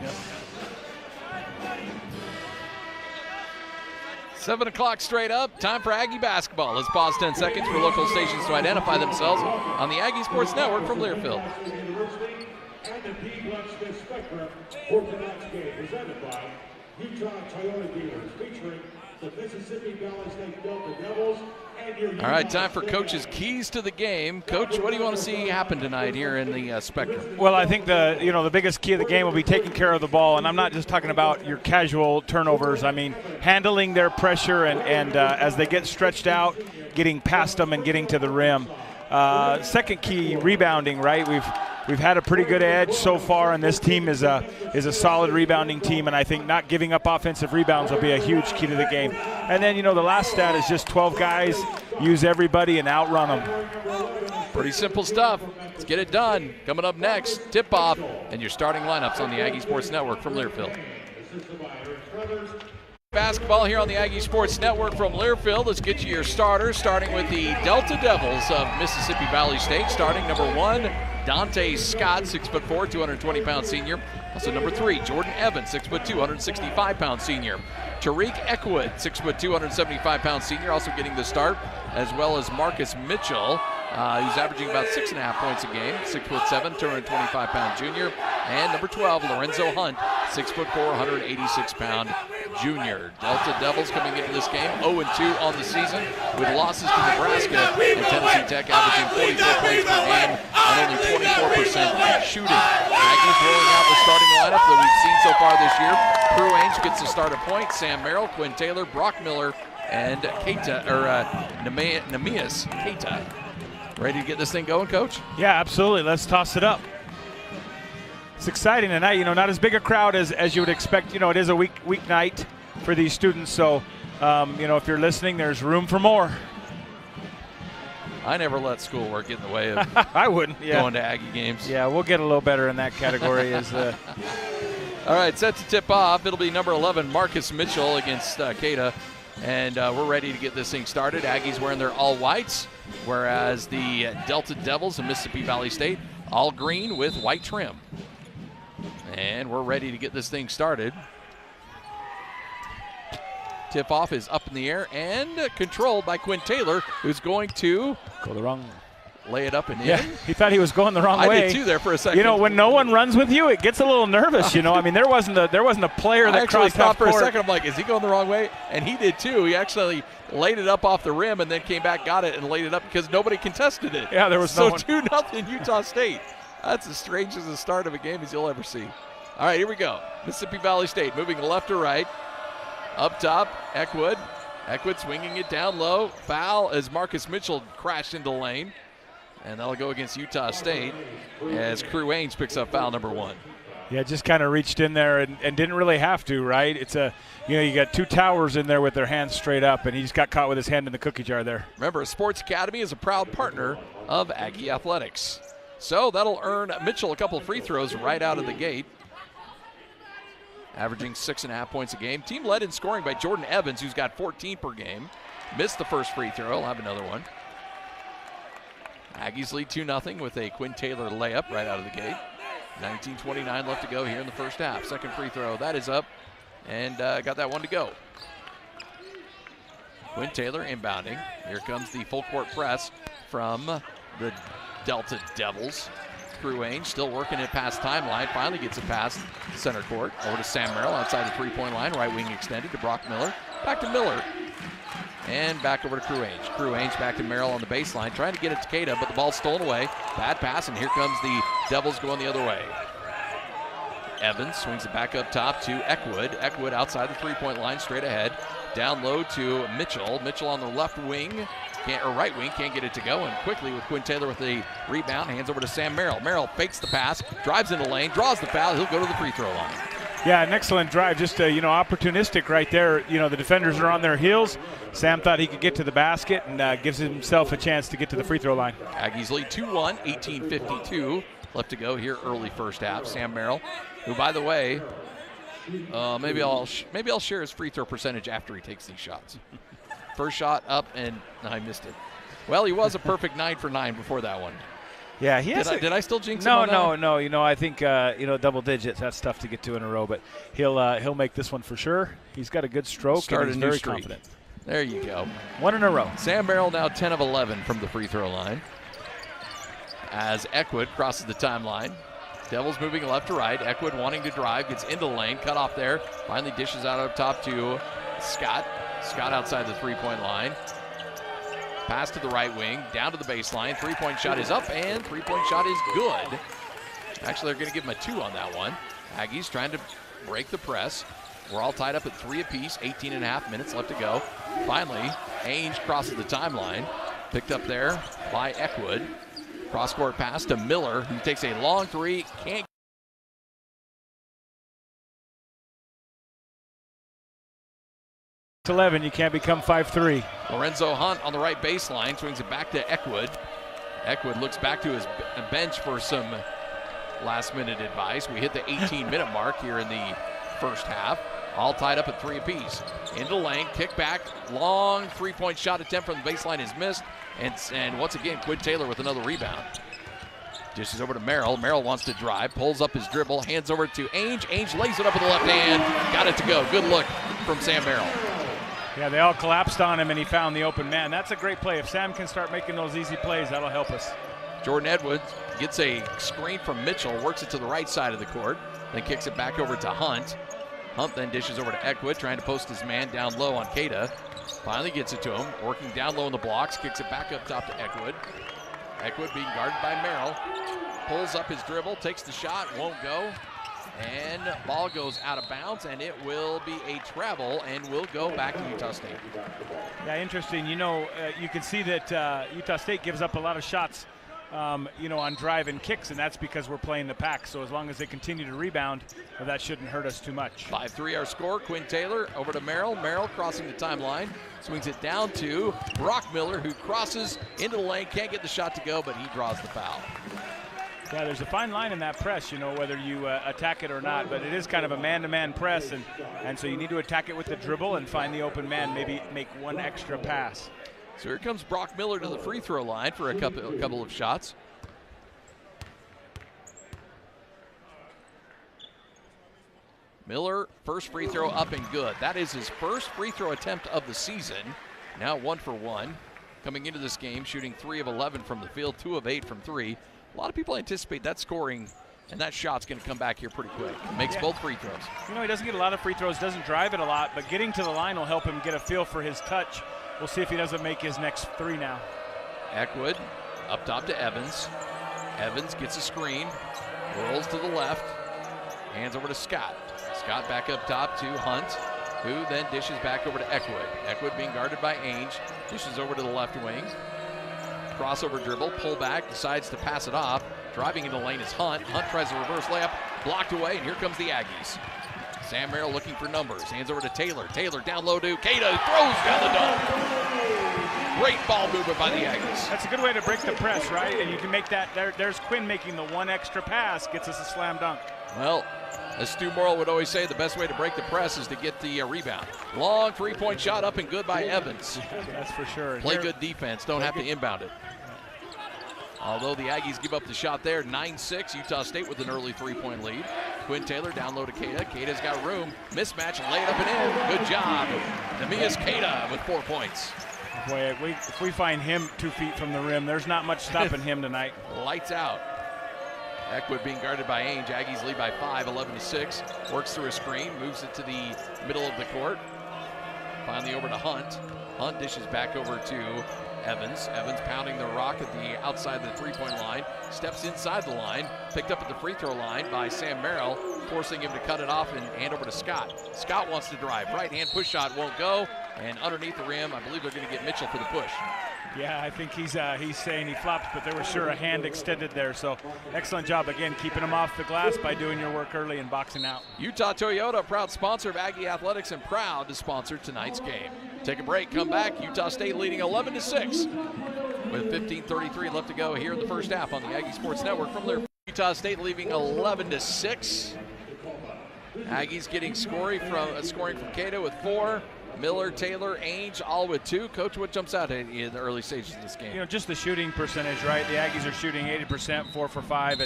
Yep. 7 o'clock straight up. Time for Aggie basketball. Let's pause 10 seconds for local stations to identify themselves on the Aggie Sports Network from Learfield. And the D-Block Spectrum Orthodox game presented by Utah Toyota Dealers, featuring the Mississippi Valley State Delta Devils and your All right, time for Coach's keys to the game. Coach, what do you want to see happen tonight here in the Spectrum? Well, I think the biggest key of the game will be taking care of the ball, and I'm not just talking about your casual turnovers. I mean, handling their pressure and as they get stretched out, getting past them and getting to the rim. Second key, rebounding. Right, we've had a pretty good edge so far, and this team is a solid rebounding team, and I think not giving up offensive rebounds will be a huge key to the game. And then, the last stat is just 12 guys, use everybody and outrun them. Pretty simple stuff. Let's get it done. Coming up next, tip-off, and your starting lineups on the Aggie Sports Network from Learfield. Basketball here on the Aggie Sports Network from Learfield. Let's get you your starters, starting with the Delta Devils of Mississippi Valley State. Starting number 1, Dante Scott, 6'4", 220-pound senior. Also number 3, Jordan Evans, 6'2", 165-pound senior. Tariq Eckwood, 6'2", 175-pound senior, also getting the start, as well as Marcus Mitchell, who's averaging about 6.5 points a game, 6'7", 225-pound junior. And number 12, Lorenzo Hunt, 6'4", 186-pound junior. Delta Devils coming into this game 0-2 on the season, with losses to Nebraska and Tennessee Tech, averaging 44 points per game and only 24% shooting. Aggies rolling out the starting lineup that we've seen so far this year. Crew Ainge gets the start at point. Sam Merrill, Quinn Taylor, Brock Miller, and Namias Keita. Ready to get this thing going, Coach? Yeah, absolutely. Let's toss it up. It's exciting tonight. Not as big a crowd as you would expect. It is a week night for these students. So, if you're listening, there's room for more. I never let schoolwork get in the way of I wouldn't. Yeah. Going to Aggie games. Yeah, we'll get a little better in that category. All right, set to tip off. It'll be number 11, Marcus Mitchell against Keita. And we're ready to get this thing started. Aggies wearing their all whites, whereas the Delta Devils of Mississippi Valley State all green with white trim. And we're ready to get this thing started. Tip-off is up in the air and controlled by Quinn Taylor, who's going to go the wrong. Lay it up and yeah, in. He thought he was going the wrong way. I did too there for a second. When no one runs with you, it gets a little nervous. I mean, there wasn't a player that crossed half for court. a second. I'm like, is he going the wrong way? And he did too. He actually laid it up off the rim and then came back, got it, and laid it up because nobody contested it. Yeah, there was no one. So 2-0 Utah State. That's as strange as the start of a game as you'll ever see. All right, here we go. Mississippi Valley State moving left to right. Up top, Eckwood. Eckwood swinging it down low. Foul as Marcus Mitchell crashed into the lane. And that'll go against Utah State as Crew Ainge picks up foul number 1. Yeah, just kind of reached in there and didn't really have to, right? It's you got two towers in there with their hands straight up, and he just got caught with his hand in the cookie jar there. Remember, Sports Academy is a proud partner of Aggie Athletics. So that'll earn Mitchell a couple of free throws right out of the gate. Averaging 6.5 points a game. Team led in scoring by Jordan Evans, who's got 14 per game. Missed the first free throw. He'll have another one. Aggies lead 2-0 with a Quinn Taylor layup right out of the gate. 19:29 left to go here in the first half. Second free throw, that is up, and got that one to go. Quinn Taylor inbounding. Here comes the full court press from the Delta Devils. Crew Ainge still working it past timeline. Finally gets it past center court. Over to Sam Merrill outside the three-point line. Right wing extended to Brock Miller. Back to Miller. And back over to Crew Ainge. Crew Ainge back to Merrill on the baseline, trying to get it to Keita, but the ball's stolen away. Bad pass, and here comes the Devils going the other way. Evans swings it back up top to Eckwood. Eckwood outside the three-point line, straight ahead. Down low to Mitchell. Mitchell on the left wing, right wing, can't get it to go. And quickly with Quinn Taylor with the rebound, hands over to Sam Merrill. Merrill fakes the pass, drives in the lane, draws the foul. He'll go to the free throw line. Yeah, an excellent drive, just opportunistic right there. The defenders are on their heels. Sam thought he could get to the basket and gives himself a chance to get to the free throw line. Aggies lead 2-1, 18:52 left to go here early first half. Sam Merrill, who by the way, maybe I'll share his free throw percentage after he takes these shots. First shot up and I missed it. Well, he was a perfect 9 for 9 before that one. Yeah, he has. Did I still jinx him? No. You know, I think double digits. That's tough to get to in a row, but he'll make this one for sure. He's got a good stroke and he's very confident. There you go. One in a row. Sam Merrill now 10 of 11 from the free throw line. As Eckwood crosses the timeline. Devils moving left to right. Eckwood wanting to drive, gets into the lane, cut off there. Finally dishes out up top to Scott. Scott outside the three-point line. Pass to the right wing, down to the baseline. Three-point shot is up, and three-point shot is good. Actually, they're going to give him a 2 on that one. Aggies trying to break the press. We're all tied up at 3 apiece, 18 and a half minutes left to go. Finally, Ainge crosses the timeline. Picked up there by Eckwood. Cross-court pass to Miller, who takes a long three. Can't. 11, you can't become 5'3". Lorenzo Hunt on the right baseline, swings it back to Eckwood. Eckwood looks back to his bench for some last-minute advice. We hit the 18-minute mark here in the first half. All tied up at 3 apiece. Into the lane, kick back, long three-point shot attempt from the baseline is missed. And once again, Quinn Taylor with another rebound. Dishes over to Merrill. Merrill wants to drive, pulls up his dribble, hands over to Ainge. Ainge lays it up with the left hand. Got it to go. Good look from Sam Merrill. Yeah, they all collapsed on him, and he found the open man. That's a great play. If Sam can start making those easy plays, that'll help us. Jordan Edwards gets a screen from Mitchell, works it to the right side of the court, then kicks it back over to Hunt. Hunt then dishes over to Eckwood, trying to post his man down low on Cada. Finally gets it to him, working down low in the blocks, kicks it back up top to Eckwood. Eckwood being guarded by Merrill. Pulls up his dribble, takes the shot, won't go. And ball goes out of bounds, and it will be a travel, and will go back to Utah State. Yeah, interesting. You know, you can see that Utah State gives up a lot of shots, on drive and kicks, and that's because we're playing the pack. So as long as they continue to rebound, that shouldn't hurt us too much. 5-3 our score. Quinn Taylor over to Merrill. Merrill crossing the timeline, swings it down to Brock Miller, who crosses into the lane, can't get the shot to go, but he draws the foul. Yeah, there's a fine line in that press, whether you attack it or not, but it is kind of a man-to-man press, and so you need to attack it with the dribble and find the open man, maybe make one extra pass. So here comes Brock Miller to the free throw line for a couple of shots. Miller, first free throw up and good. That is his first free throw attempt of the season. Now 1 for 1. Coming into this game, shooting 3 of 11 from the field, 2 of 8 from 3. A lot of people anticipate that scoring, and that shot's going to come back here pretty quick. Makes both free throws. He doesn't get a lot of free throws, doesn't drive it a lot, but getting to the line will help him get a feel for his touch. We'll see if he doesn't make his next 3 now. Eckwood up top to Evans. Evans gets a screen, rolls to the left, hands over to Scott. Scott back up top to Hunt, who then dishes back over to Eckwood. Eckwood being guarded by Ainge, dishes over to the left wing. Crossover dribble, pull back, decides to pass it off. Driving into the lane is Hunt. Hunt tries a reverse layup, blocked away, and here comes the Aggies. Sam Merrill looking for numbers, hands over to Taylor. Taylor down low to Cada, throws down the dunk. Great ball movement by the Aggies. That's a good way to break the press, right? And you can make that, there's Quinn making the one extra pass, gets us a slam dunk. Well, as Stu Morrill would always say, the best way to break the press is to get the rebound. Long three-point shot up and good by Evans. That's for sure. Play good defense, don't have to inbound it. Although the Aggies give up the shot there, 9-6, Utah State with an early three-point lead. Quinn Taylor down low to Cada. Cada's got room. Mismatch, lay it up and in. Good job. Neemias Cada with 4 points. Boy, if we find him 2 feet from the rim, there's not much stopping him tonight. Lights out. Eckwood being guarded by Ainge. Aggies lead by 5, 11-6. Works through a screen, moves it to the middle of the court. Finally over to Hunt. Hunt dishes back over to Evans. Evans pounding the rock at the outside of the three-point line. Steps inside the line. Picked up at the free throw line by Sam Merrill, forcing him to cut it off and hand over to Scott. Scott wants to drive. Right-hand push shot won't go. And underneath the rim, I believe they're going to get Mitchell for the push. Yeah, I think he's saying he flopped, but there was sure a hand extended there. So excellent job, again, keeping him off the glass by doing your work early and boxing out. Utah Toyota, proud sponsor of Aggie Athletics and proud to sponsor tonight's game. Take a break, come back. Utah State leading 11-6 with 15:33 left to go here in the first half on the Aggie Sports Network from Learfield. Utah State leaving 11-6. Aggies getting scoring from Cada with 4. Miller, Taylor, Ainge, all with 2. Coach, what jumps out at you in the early stages of this game? You know, just the shooting percentage, right? The Aggies are shooting 80%, 4 for 5,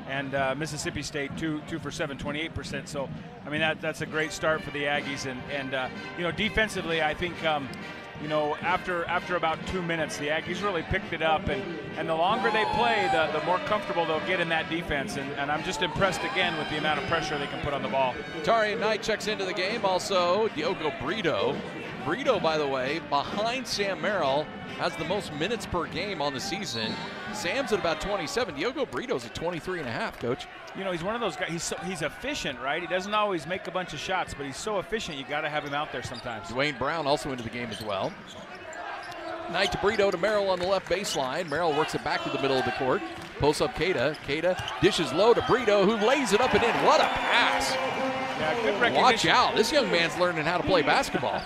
and Mississippi State 2 for 7, 28%. So, I mean, that's a great start for the Aggies. And you know, defensively, I think, you know, after about 2 minutes, the Aggies really picked it up. And the longer they play, the more comfortable they'll get in that defense. And I'm just impressed again with the amount of pressure they can put on the ball. Tarian Knight checks into the game. Also, Diogo Brito. Brito, by the way, behind Sam Merrill, has the most minutes per game on the season. Sam's at about 27. Diogo Brito's at 23.5, Coach. You know, he's one of those guys, he's efficient, right? He doesn't always make a bunch of shots, but he's so efficient, you got to have him out there sometimes. Dwayne Brown also into the game as well. Knight to Brito to Merrill on the left baseline. Merrill works it back to the middle of the court. Posts up Queta. Queta dishes low to Brito, who lays it up and in. What a pass. Yeah, good recognition. Watch out. This young man's learning how to play basketball.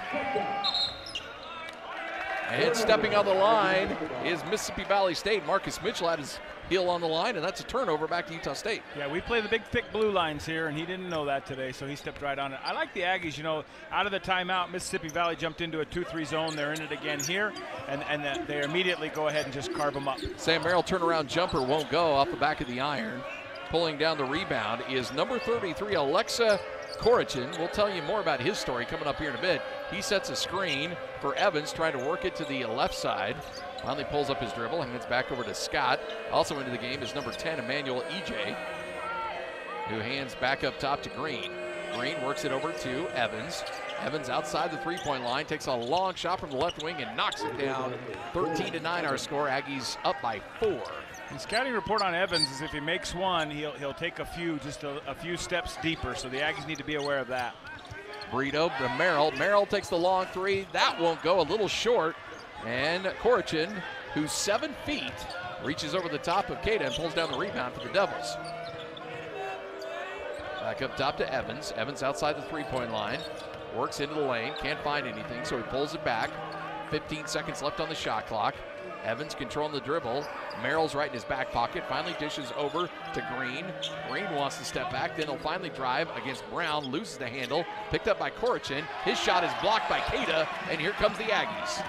And stepping on the line is Mississippi Valley State. Marcus Mitchell had his heel on the line, and that's a turnover back to Utah State. Yeah, we play the big, thick blue lines here, and he didn't know that today, so he stepped right on it. I like the Aggies, you know, out of the timeout, Mississippi Valley jumped into a 2-3 zone. They're in it again here, and they immediately go ahead and just carve them up. Sam Merrill turnaround jumper won't go off the back of the iron. Pulling down the rebound is number 33, Alexa Corichin. We'll tell you more about his story coming up here in a bit. He sets a screen for Evans, trying to work it to the left side. Finally pulls up his dribble and heads back over to Scott. Also into the game is number 10, Emmanuel EJ, who hands back up top to Green. Green works it over to Evans. Evans outside the three-point line, takes a long shot from the left wing and knocks it down. 13-9 our score. Aggies up by 4. The scouting report on Evans is if he makes one, he'll take a few, just a few steps deeper. So the Aggies need to be aware of that. Brito to Merrill. Merrill takes the long three. That won't go, a little short. And Corichin, who's 7 feet, reaches over the top of Queta and pulls down the rebound for the Devils. Back up top to Evans. Evans outside the three-point line. Works into the lane, can't find anything, so he pulls it back. 15 seconds left on the shot clock. Evans controlling the dribble. Merrill's right in his back pocket. Finally dishes over to Green. Green wants to step back, then he'll finally drive against Brown. Loses the handle. Picked up by Corichin. His shot is blocked by Queta, and here comes the Aggies.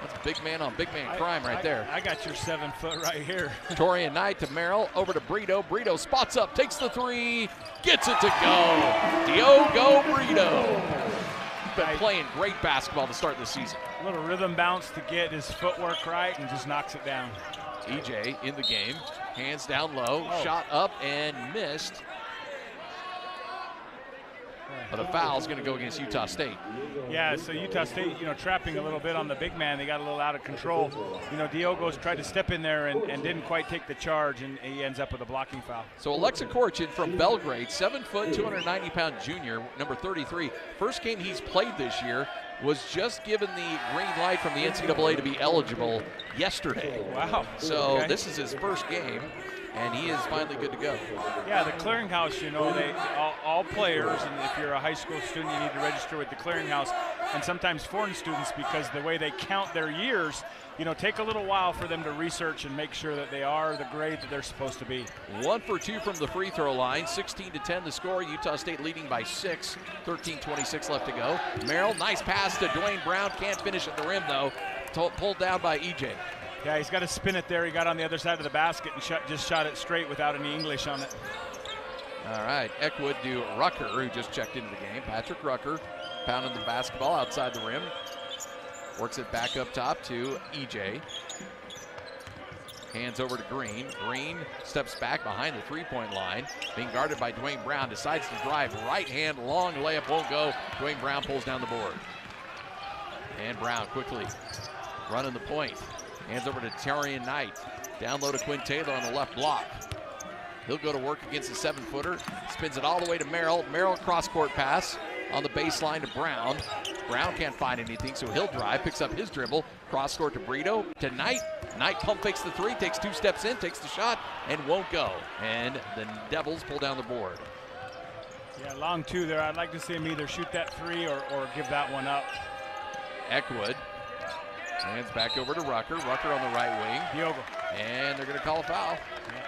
That's big man on big man crime right there. I got your 7 foot right here. Torian Knight to Merrill, over to Brito. Brito spots up, takes the three, gets it to go. Diogo Brito. Been playing great basketball to start the season. A little rhythm bounce to get his footwork right and just knocks it down. EJ in the game, hands down low, shot up and missed. But a foul's going to go against Utah State. Yeah, so Utah State, you know, trapping a little bit on the big man. They got a little out of control. You know, Diogo's tried to step in there and didn't quite take the charge, and he ends up with a blocking foul. So Alexa Corichin from Belgrade, 7 foot, 290-pound junior, number 33. First game he's played this year, was just given the green light from the NCAA to be eligible yesterday. Wow. So this is his first game, and he is finally good to go. Yeah, the clearinghouse, you know, all players, and if you're a high school student, you need to register with the clearinghouse, and sometimes foreign students, because the way they count their years, you know, take a little while for them to research and make sure that they are the grade that they're supposed to be. 1 for 2 from the free throw line, 16-10 the score. Utah State leading by 6, 13:26 left to go. Merrill, nice pass to Dwayne Brown, can't finish at the rim though. Pulled down by EJ. Yeah, he's got to spin it there. He got on the other side of the basket and just shot it straight without any English on it. All right, Eckwood to Rucker, who just checked into the game. Patrick Rucker pounding the basketball outside the rim. Works it back up top to EJ. Hands over to Green. Green steps back behind the three-point line. Being guarded by Dwayne Brown. Decides to drive. Right hand, long layup won't go. Dwayne Brown pulls down the board. And Brown quickly running the point. Hands over to Tarian Knight. Down low to Quinn Taylor on the left block. He'll go to work against the 7-footer. Spins it all the way to Merrill. Merrill cross-court pass on the baseline to Brown. Brown can't find anything, so he'll drive, picks up his dribble. Cross-court to Brito, to Knight. Knight pump fakes the three, takes 2 steps in, takes the shot, and won't go. And the Devils pull down the board. Yeah, long 2 there. I'd like to see him either shoot that 3 or give that one up. Eckwood hands back over to Rucker. Rucker on the right wing. Diogo. And they're going to call a foul. Yeah.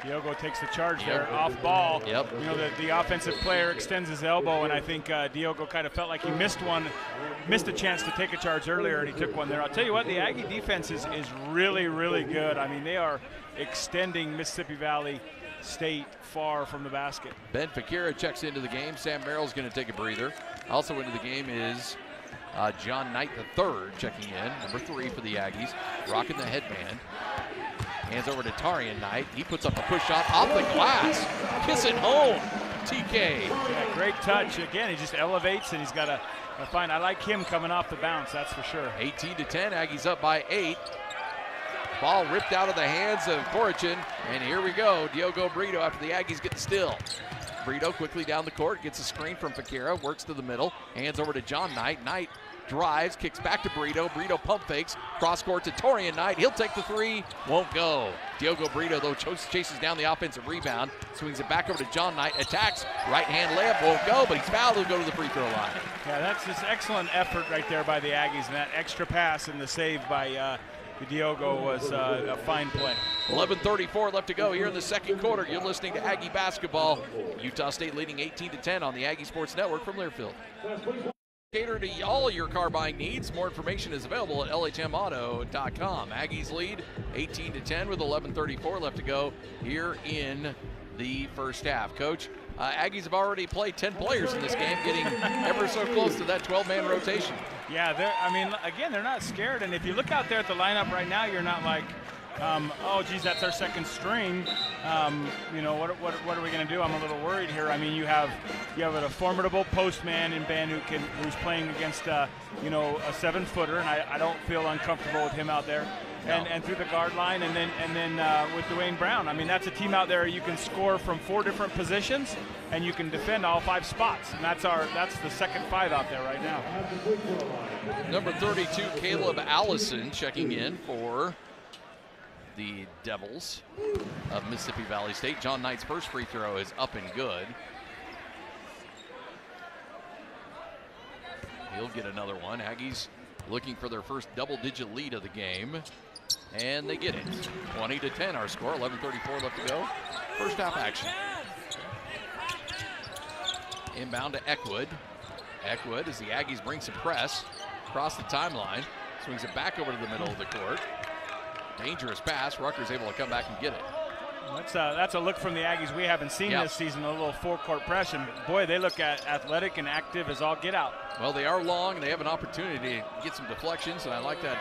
Diogo takes the charge there, off ball. Yep. You know, the offensive player extends his elbow, and I think Diogo kind of felt like he missed a chance to take a charge earlier, and he took one there. I'll tell you what, the Aggie defense is really, really good. I mean, they are extending Mississippi Valley State far from the basket. Ben Fakira checks into the game. Sam Merrill's going to take a breather. Also into the game is John Knight III checking in, number 3 for the Aggies, rocking the headband. Hands over to Tarian Knight. He puts up a push shot off the glass. Kiss it home. TK. Yeah, great touch. Again, he just elevates, and he's got a fine. I like him coming off the bounce, that's for sure. 18-10. Aggies up by 8. Ball ripped out of the hands of Corichin. And here we go. Diogo Brito after the Aggies get the steal. Brito quickly down the court. Gets a screen from Fakira. Works to the middle. Hands over to John Knight. Knight drives, kicks back to Brito. Brito pump fakes, cross court to Torian Knight. He'll take the 3, won't go. Diogo Brito, though, chases down the offensive rebound, swings it back over to John Knight, attacks, right-hand layup, won't go, but he's fouled. He'll go to the free throw line. Yeah, that's just excellent effort right there by the Aggies, and that extra pass and the save by Diogo was a fine play. 11:34 left to go here in the second quarter. You're listening to Aggie Basketball. Utah State leading 18-10 on the Aggie Sports Network from Learfield. Cater to all your car buying needs. More information is available at lhmauto.com. Aggies lead 18-10 with 11:34 left to go here in the first half. Coach, Aggies have already played 10 players in this game, getting ever so close to that 12-man rotation. Yeah, they're not scared. And if you look out there at the lineup right now, you're not like, oh, geez, that's our second string. You know, what are we going to do? I'm a little worried here. I mean, you have a formidable postman in Ben who's playing against, a 7-footer, and I don't feel uncomfortable with him out there. No. And through the guard line, and then with Dwayne Brown. I mean, that's a team out there you can score from 4 different positions, and you can defend all 5 spots. And that's the second 5 out there right now. Number 32, Caleb Allison, checking in for the Devils of Mississippi Valley State. John Knight's first free throw is up and good. He'll get another one. Aggies looking for their first double-digit lead of the game, and they get it. 20-10 our score, 11:34 left to go. First half action. Inbound to Eckwood. Eckwood, as the Aggies bring some press across the timeline, swings it back over to the middle of the court. Dangerous pass. Rutgers able to come back and get it. That's a look from the Aggies we haven't seen this season, a little full-court press. And, boy, they look athletic and active as all get out. Well, they are long, and they have an opportunity to get some deflections, and I like that.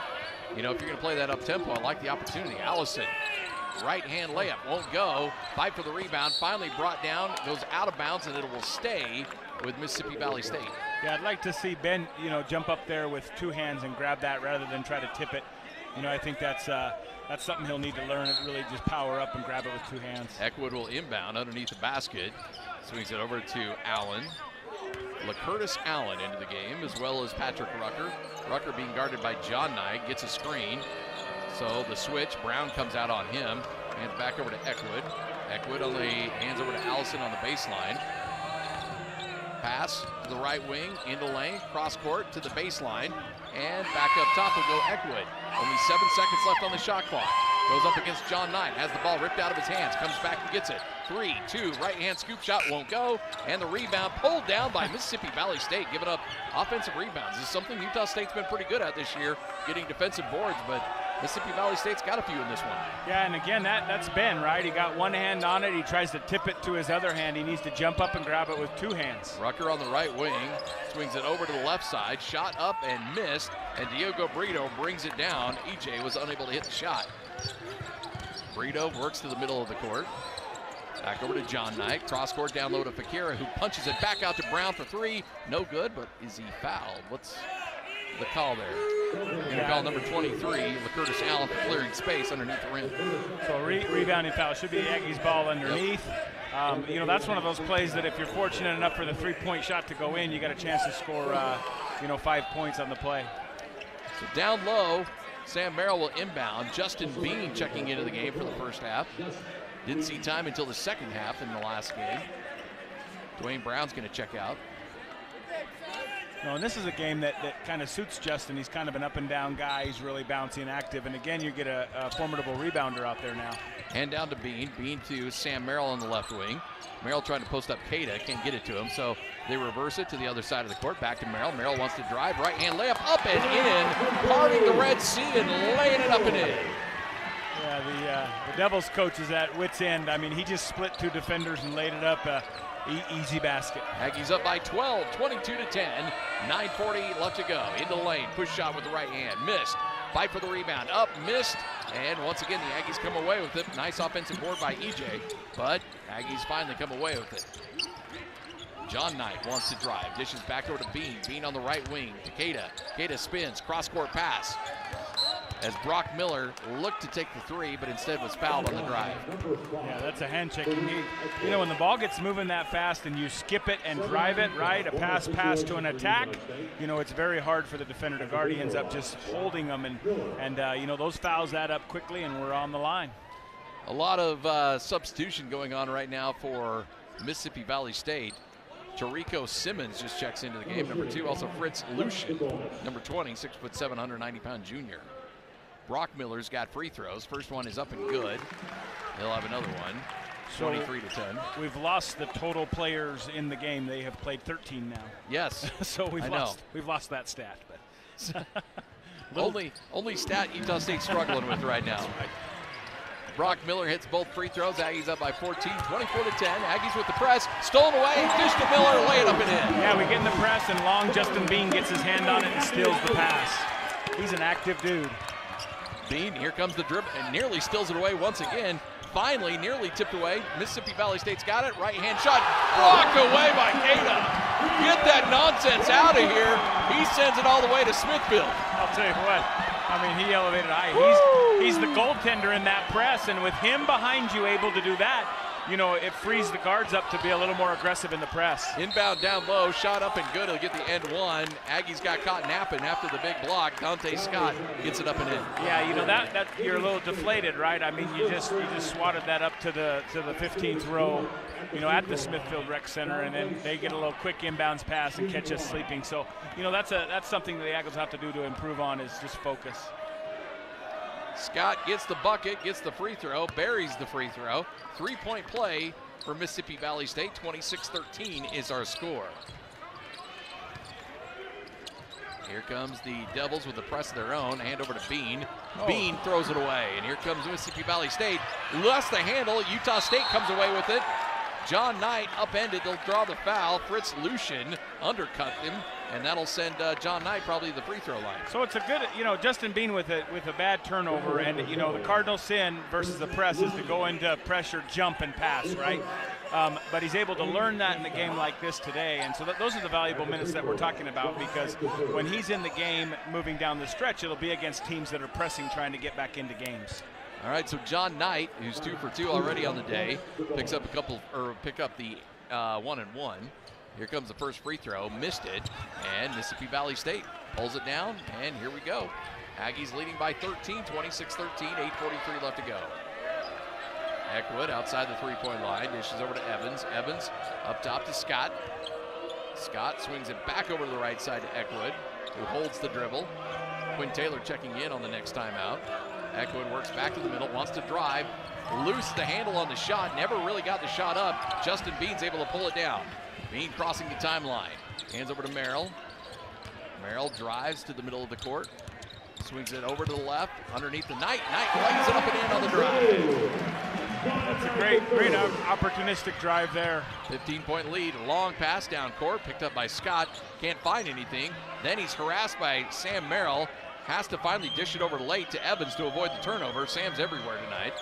You know, if you're going to play that up-tempo, I like the opportunity. Allison, right-hand layup, won't go. Fight for the rebound, finally brought down, goes out of bounds, and it will stay with Mississippi Valley State. Yeah, I'd like to see Ben, jump up there with 2 hands and grab that rather than try to tip it. I think that's something he'll need to learn, really just power up and grab it with 2 hands. Eckwood will inbound underneath the basket. Swings it over to Allen. LaCurtis Allen into the game, as well as Patrick Rucker. Rucker being guarded by John Knight, gets a screen. So the switch, Brown comes out on him. Hands back over to Eckwood. Eckwood hands over to Allison on the baseline. Pass to the right wing, into lane, cross court to the baseline, and back up top will go Eckwood. Only 7 seconds left on the shot clock. Goes up against John Knight, has the ball ripped out of his hands, comes back and gets it. 3-2, right-hand scoop shot won't go, and the rebound pulled down by Mississippi Valley State, giving up offensive rebounds. This is something Utah State's been pretty good at this year, getting defensive boards, but Mississippi Valley State's got a few in this one. Yeah, and again, that's Ben, right? He got 1 hand on it. He tries to tip it to his other hand. He needs to jump up and grab it with 2 hands. Rucker on the right wing, swings it over to the left side, shot up and missed, and Diogo Brito brings it down. EJ was unable to hit the shot. Brito works to the middle of the court. Back over to John Knight. Cross court down low to Fakira, who punches it back out to Brown for 3. No good, but is he fouled? What's the call there? We're going to call number 23, LaCurtis Allen, for clearing space underneath the rim. So rebounding foul. Should be the Aggies' ball underneath. Yep. That's one of those plays that if you're fortunate enough for the 3-point shot to go in, you got a chance to score, 5 points on the play. So down low, Sam Merrill will inbound. Justin Bean checking into the game for the first half. Didn't see time until the second half in the last game. Dwayne Brown's going to check out. No, and this is a game that kind of suits Justin. He's kind of an up-and-down guy. He's really bouncy and active. And again, you get a formidable rebounder out there now. Hand down to Bean. Bean to Sam Merrill on the left wing. Merrill trying to post up Cada. Can't get it to him, so they reverse it to the other side of the court. Back to Merrill. Merrill wants to drive. Right-hand layup up and in. Parting the Red Sea and laying it up and in. Yeah, the Devils coach is at wit's end. I mean, he just split 2 defenders and laid it up. Easy basket. Aggies up by 12, 22-10. 9:40 left to go. Into the lane. Push shot with the right hand. Missed. Fight for the rebound. Up. Missed. And once again, the Aggies come away with it. Nice offensive board by EJ. But Aggies finally come away with it. John Knight wants to drive. Dishes back over to Bean. Bean on the right wing to Cada. Cada spins. Cross-court pass. As Brock Miller looked to take the 3, but instead was fouled on the drive. Yeah, that's a hand check. You know, when the ball gets moving that fast and you skip it and drive it, right, a pass to an attack, you know, it's very hard for the defender to guard. He ends up just holding them, and you know, those fouls add up quickly, and we're on the line. A lot of substitution going on right now for Mississippi Valley State. Tarico Simmons just checks into the game, number 2. Also Fritz Lucian, number 20, 6'7", 190-pound junior. Brock Miller's got free throws. First one is up and good. He'll have another one. 23-10. We've lost the total players in the game. They have played 13 now. Yes. So we've lost that stat. But only stat Utah State's struggling with right now. Right. Brock Miller hits both free throws. Aggies up by 14, 24-10. Aggies with the press. Stolen away. Dish to Miller. Lay it up and in. Yeah, we get in the press, and long Justin Bean gets his hand on it and steals the pass. He's an active dude. Bean, here comes the dribble, and nearly steals it away once again. Finally, nearly tipped away. Mississippi Valley State's got it. Right-hand shot, blocked away by Cada. Get that nonsense out of here. He sends it all the way to Smithfield. I'll tell you what, I mean, he elevated high. He's the goaltender in that press, and with him behind you able to do that, you know, it frees the guards up to be a little more aggressive in the press. Inbound down low, shot up and good. He'll get the end one. Aggies got caught napping after the big block. Dante Scott gets it up and in. Yeah, you know, that you're a little deflated, right? I mean, you just swatted that up to the 15th row, you know, at the Smithfield Rec Center, and then they get a little quick inbounds pass and catch us sleeping. So, you know, that's something that the Aggies have to do to improve on, is just focus. Scott gets the bucket, gets the free throw, buries the free throw. 3-point play for Mississippi Valley State. 26-13 is our score. Here comes the Devils with the press of their own. Hand over to Bean. Bean throws it away. And here comes Mississippi Valley State. Lost the handle. Utah State comes away with it. John Knight upended. They'll draw the foul. Fritz Lucian undercut him, and that'll send John Knight probably to the free throw line. So it's a good, you know, Justin Bean with a bad turnover, and you know, the Cardinal sin versus the press is to go into pressure, jump, and pass, right? But he's able to learn that in a game like this today, and so those are the valuable minutes that we're talking about, because when he's in the game moving down the stretch, it'll be against teams that are pressing, trying to get back into games. All right, so John Knight, who's 2 for 2 already on the day, pick up the 1 and 1. Here comes the first free throw, missed it, and Mississippi Valley State pulls it down, and here we go. Aggies leading by 13, 26-13, 8:43 left to go. Eckwood outside the three-point line, dishes over to Evans. Evans up top to Scott. Scott swings it back over to the right side to Eckwood, who holds the dribble. Quinn Taylor checking in on the next timeout. Eckwood works back to the middle, wants to drive. Loose the handle on the shot, never really got the shot up. Justin Bean's able to pull it down. Bean crossing the timeline. Hands over to Merrill. Merrill drives to the middle of the court. Swings it over to the left, underneath the Knight. Knight lays it up and in on the drive. That's a great opportunistic drive there. 15-point lead, long pass down court, picked up by Scott. Can't find anything. Then he's harassed by Sam Merrill. Has to finally dish it over late to Evans to avoid the turnover. Sam's everywhere tonight.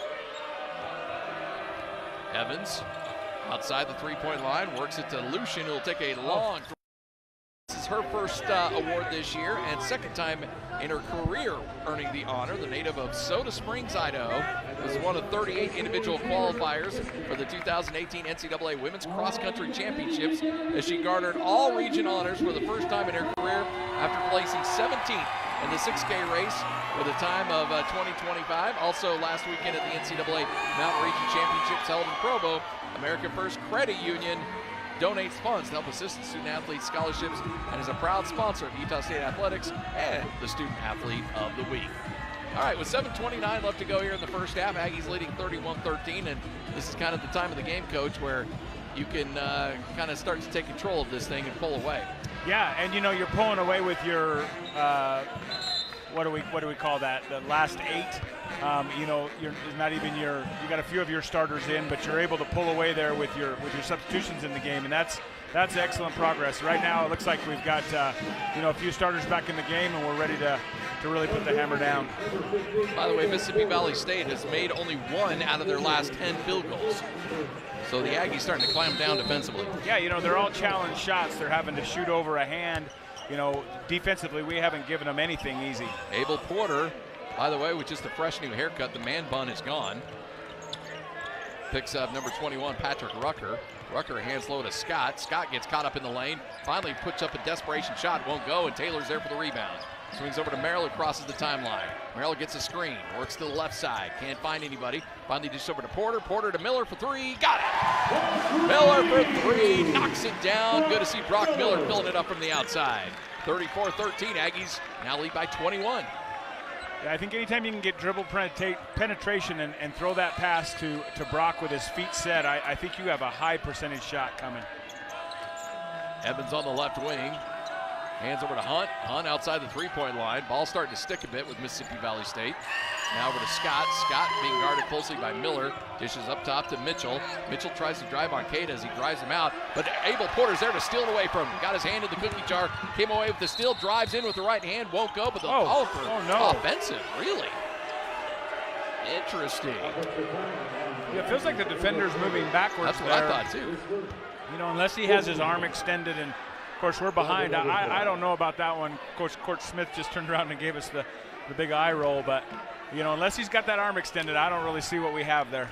Evans outside the three-point line, works it to Lucian, who'll take a long. This is her first award this year and second time in her career earning the honor. The native of Soda Springs, Idaho, was one of 38 individual qualifiers for the 2018 NCAA Women's Cross Country Championships, as she garnered all region honors for the first time in her career after placing 17th in the 6K race with a time of 20:25. Also last weekend at the NCAA Mountain Region Championships held in Provo, America First Credit Union donates funds to help assist student-athlete scholarships and is a proud sponsor of Utah State Athletics and the Student Athlete of the Week. All right, with 7:29 left to go here in the first half, Aggies leading 31-13, and this is kind of the time of the game, Coach, where you can kind of start to take control of this thing and pull away. Yeah, and you know, you're pulling away with your what do we call that? The last 8. You know, you're not even you got a few of your starters in, but you're able to pull away there with your substitutions in the game, and that's excellent progress. Right now, it looks like we've got you know, a few starters back in the game, and we're ready to really put the hammer down. By the way, Mississippi Valley State has made only 1 out of their last 10 field goals. So the Aggies starting to clamp down defensively. Yeah, you know, they're all challenge shots. They're having to shoot over a hand. You know, defensively, we haven't given them anything easy. Abel Porter, by the way, with just a fresh new haircut, the man bun is gone. Picks up number 21, Patrick Rucker. Rucker hands low to Scott. Scott gets caught up in the lane. Finally puts up a desperation shot. Won't go, and Taylor's there for the rebound. Swings over to Merrill, who crosses the timeline. Merrill gets a screen, works to the left side, can't find anybody. Finally just over to Porter. Porter to Miller for 3, got it! Miller for 3, knocks it down. Good to see Brock Miller filling it up from the outside. 34-13, Aggies now lead by 21. Yeah, I think anytime you can get dribble penetration and throw that pass to Brock with his feet set, I think you have a high percentage shot coming. Evans on the left wing. Hands over to Hunt. Hunt outside the three-point line. Ball starting to stick a bit with Mississippi Valley State. Now over to Scott. Scott being guarded closely by Miller. Dishes up top to Mitchell. Mitchell tries to drive on Kate as he drives him out. But Abel Porter's there to steal it away from him. Got his hand in the cookie jar. Came away with the steal. Drives in with the right hand. Won't go, but the call for offensive. Really? Interesting. Yeah, it feels like the defender's moving backwards. That's what there. I thought, too. You know, unless he has his arm extended and of course, we're behind. I don't know about that one. Of course, Coach Smith just turned around and gave us the big eye roll. But, you know, unless he's got that arm extended, I don't really see what we have there.